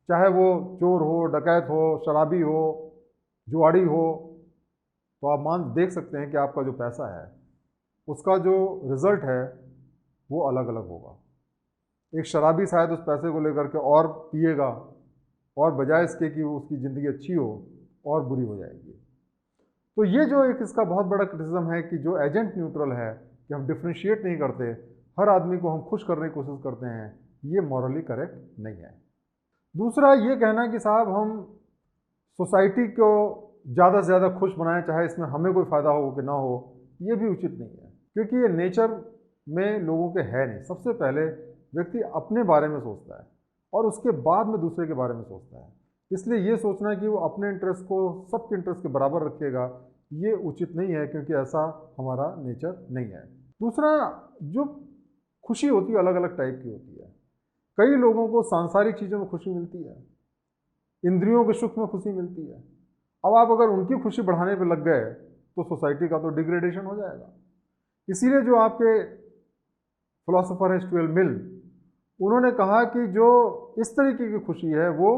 चाहे वो चोर हो, डकैत हो, शराबी हो, जुआड़ी हो, तो आप देख सकते हैं कि आपका जो पैसा है उसका जो रिज़ल्ट है वो अलग अलग होगा। एक शराबी शायद उस पैसे को लेकर के और पिएगा, और बजाय इसके कि उसकी ज़िंदगी अच्छी हो और बुरी हो जाएगी। तो ये जो एक इसका बहुत बड़ा क्रिटिसिज्म है कि जो एजेंट न्यूट्रल है, कि हम डिफ्रेंशिएट नहीं करते, हर आदमी को हम खुश करने की कोशिश करते हैं, ये मॉरली करेक्ट नहीं है। दूसरा ये कहना कि साहब हम सोसाइटी को ज़्यादा से ज़्यादा खुश बनाएं, चाहे इसमें हमें कोई फ़ायदा हो कि ना हो, ये भी उचित नहीं है, क्योंकि ये नेचर में लोगों के है नहीं। सबसे पहले व्यक्ति अपने बारे में सोचता है और उसके बाद में दूसरे के बारे में सोचता है। इसलिए ये सोचना कि वो अपने इंटरेस्ट को सबके इंटरेस्ट के बराबर रखेगा, ये उचित नहीं है, क्योंकि ऐसा हमारा नेचर नहीं है। दूसरा, जो खुशी होती है अलग अलग टाइप की होती है। कई लोगों को सांसारिक चीज़ों में खुशी मिलती है, इंद्रियों के सुख में खुशी मिलती है। अब आप अगर उनकी खुशी बढ़ाने पर लग गए तो सोसाइटी का तो डिग्रेडेशन हो जाएगा। इसीलिए जो आपके फिलोसोफर है स्टुअर्ट मिल, उन्होंने कहा कि जो इस तरीके की खुशी है वो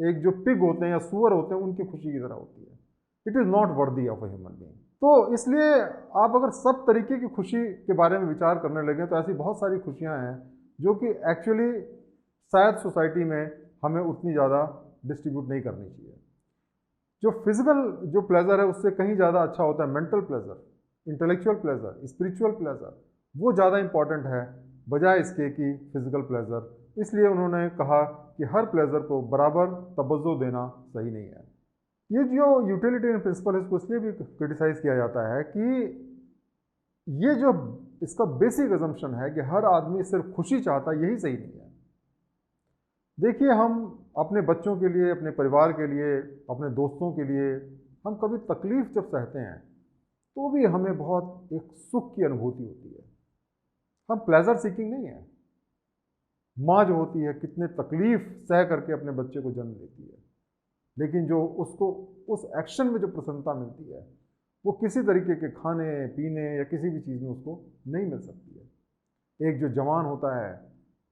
एक जो पिग होते हैं या सुअर होते हैं उनकी खुशी की तरह होती है। It is not worthy of a human being. तो इसलिए आप अगर सब तरीके की खुशी के बारे में विचार करने लगे तो ऐसी बहुत सारी खुशियां हैं जो कि एक्चुअली शायद सोसाइटी में हमें उतनी ज़्यादा डिस्ट्रीब्यूट नहीं करनी चाहिए। जो फिजिकल जो प्लेजर है उससे कहीं ज़्यादा अच्छा होता है mental pleasure, intellectual pleasure, spiritual pleasure, वो ज़्यादा इंपॉर्टेंट है बजाय इसके कि फिजिकल प्लेजर। इसलिए उन्होंने कहा कि हर प्लेजर को बराबर तवज्जो देना सही नहीं है। ये जो यूटिलिटेरियन प्रिंसिपल है इसको इसलिए भी क्रिटिसाइज किया जाता है कि ये जो इसका बेसिक अजम्पशन है कि हर आदमी सिर्फ खुशी चाहता है, यही सही नहीं है। देखिए, हम अपने बच्चों के लिए, अपने परिवार के लिए, अपने दोस्तों के लिए हम कभी तकलीफ जब सहते हैं तो भी हमें बहुत एक सुख की अनुभूति होती है। हम प्लेजर सीकिंग नहीं है। माँ जो होती है कितने तकलीफ सह करके अपने बच्चे को जन्म देती है, लेकिन जो उसको उस एक्शन में जो प्रसन्नता मिलती है वो किसी तरीके के खाने पीने या किसी भी चीज़ में उसको नहीं मिल सकती है। एक जो जवान होता है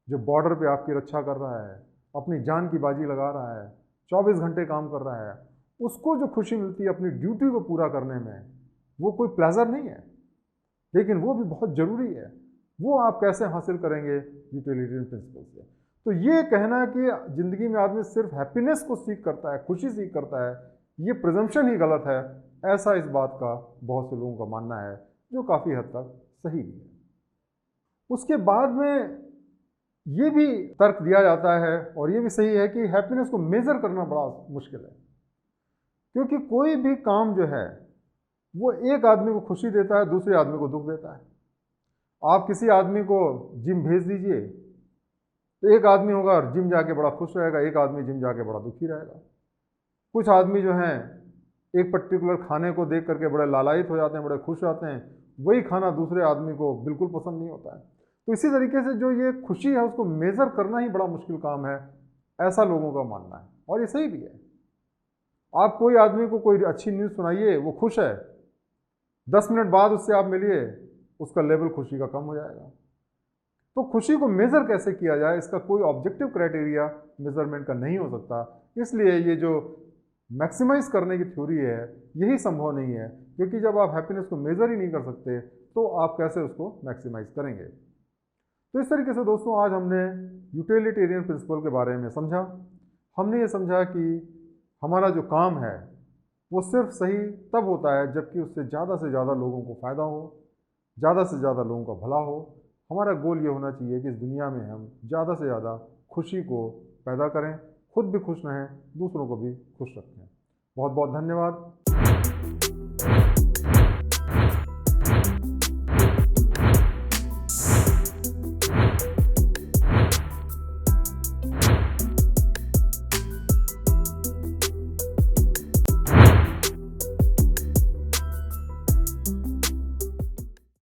जो बॉर्डर पे आपकी रक्षा कर रहा है, अपनी जान की बाजी लगा रहा है, 24 घंटे काम कर रहा है, उसको जो खुशी मिलती है अपनी ड्यूटी को पूरा करने में, वो कोई प्लेजर नहीं है, लेकिन वो भी बहुत ज़रूरी है। वो आप कैसे हासिल करेंगे? यूटिलिटेरियन प्रिंसिपल से। तो ये कहना कि ज़िंदगी में आदमी सिर्फ हैप्पीनेस को सीख करता है, खुशी सीख करता है, ये प्रिजम्पशन ही गलत है, ऐसा इस बात का बहुत से लोगों का मानना है, जो काफ़ी हद तक सही भी है। उसके बाद में ये भी तर्क दिया जाता है और ये भी सही है कि हैप्पीनेस को मेज़र करना बड़ा मुश्किल है, क्योंकि कोई भी काम जो है वो एक आदमी को खुशी देता है, दूसरे आदमी को दुख देता है। आप किसी आदमी को जिम भेज दीजिए तो एक आदमी होगा जिम जाके बड़ा खुश रहेगा, एक आदमी जिम जाके बड़ा दुखी रहेगा। कुछ आदमी जो हैं एक पर्टिकुलर खाने को देख करके बड़े लालायित हो जाते हैं, बड़े खुश होते हैं, वही खाना दूसरे आदमी को बिल्कुल पसंद नहीं होता है। तो इसी तरीके से जो ये खुशी है उसको मेज़र करना ही बड़ा मुश्किल काम है, ऐसा लोगों का मानना है, और ये सही भी है। आप कोई आदमी को कोई अच्छी न्यूज़ सुनाइए, वो खुश है, 10 मिनट बाद उससे आप मिलिए, उसका लेवल खुशी का कम हो जाएगा। तो खुशी को मेज़र कैसे किया जाए, इसका कोई ऑब्जेक्टिव क्राइटेरिया मेज़रमेंट का नहीं हो सकता। इसलिए ये जो मैक्सिमाइज़ करने की थ्योरी है, यही संभव नहीं है, क्योंकि जब आप हैप्पीनेस को मेज़र ही नहीं कर सकते तो आप कैसे उसको मैक्सिमाइज़ करेंगे। तो इस तरीके से दोस्तों आज हमने यूटिलिटेरियन प्रिंसिपल के बारे में समझा। हमने ये समझा कि हमारा जो काम है वो सिर्फ सही तब होता है जबकि उससे ज़्यादा लोगों को फ़ायदा हो, ज़्यादा से ज़्यादा लोगों का भला हो। हमारा गोल ये होना चाहिए कि इस दुनिया में हम ज़्यादा से ज़्यादा खुशी को पैदा करें, खुद भी खुश रहें, दूसरों को भी खुश रखें। बहुत बहुत धन्यवाद।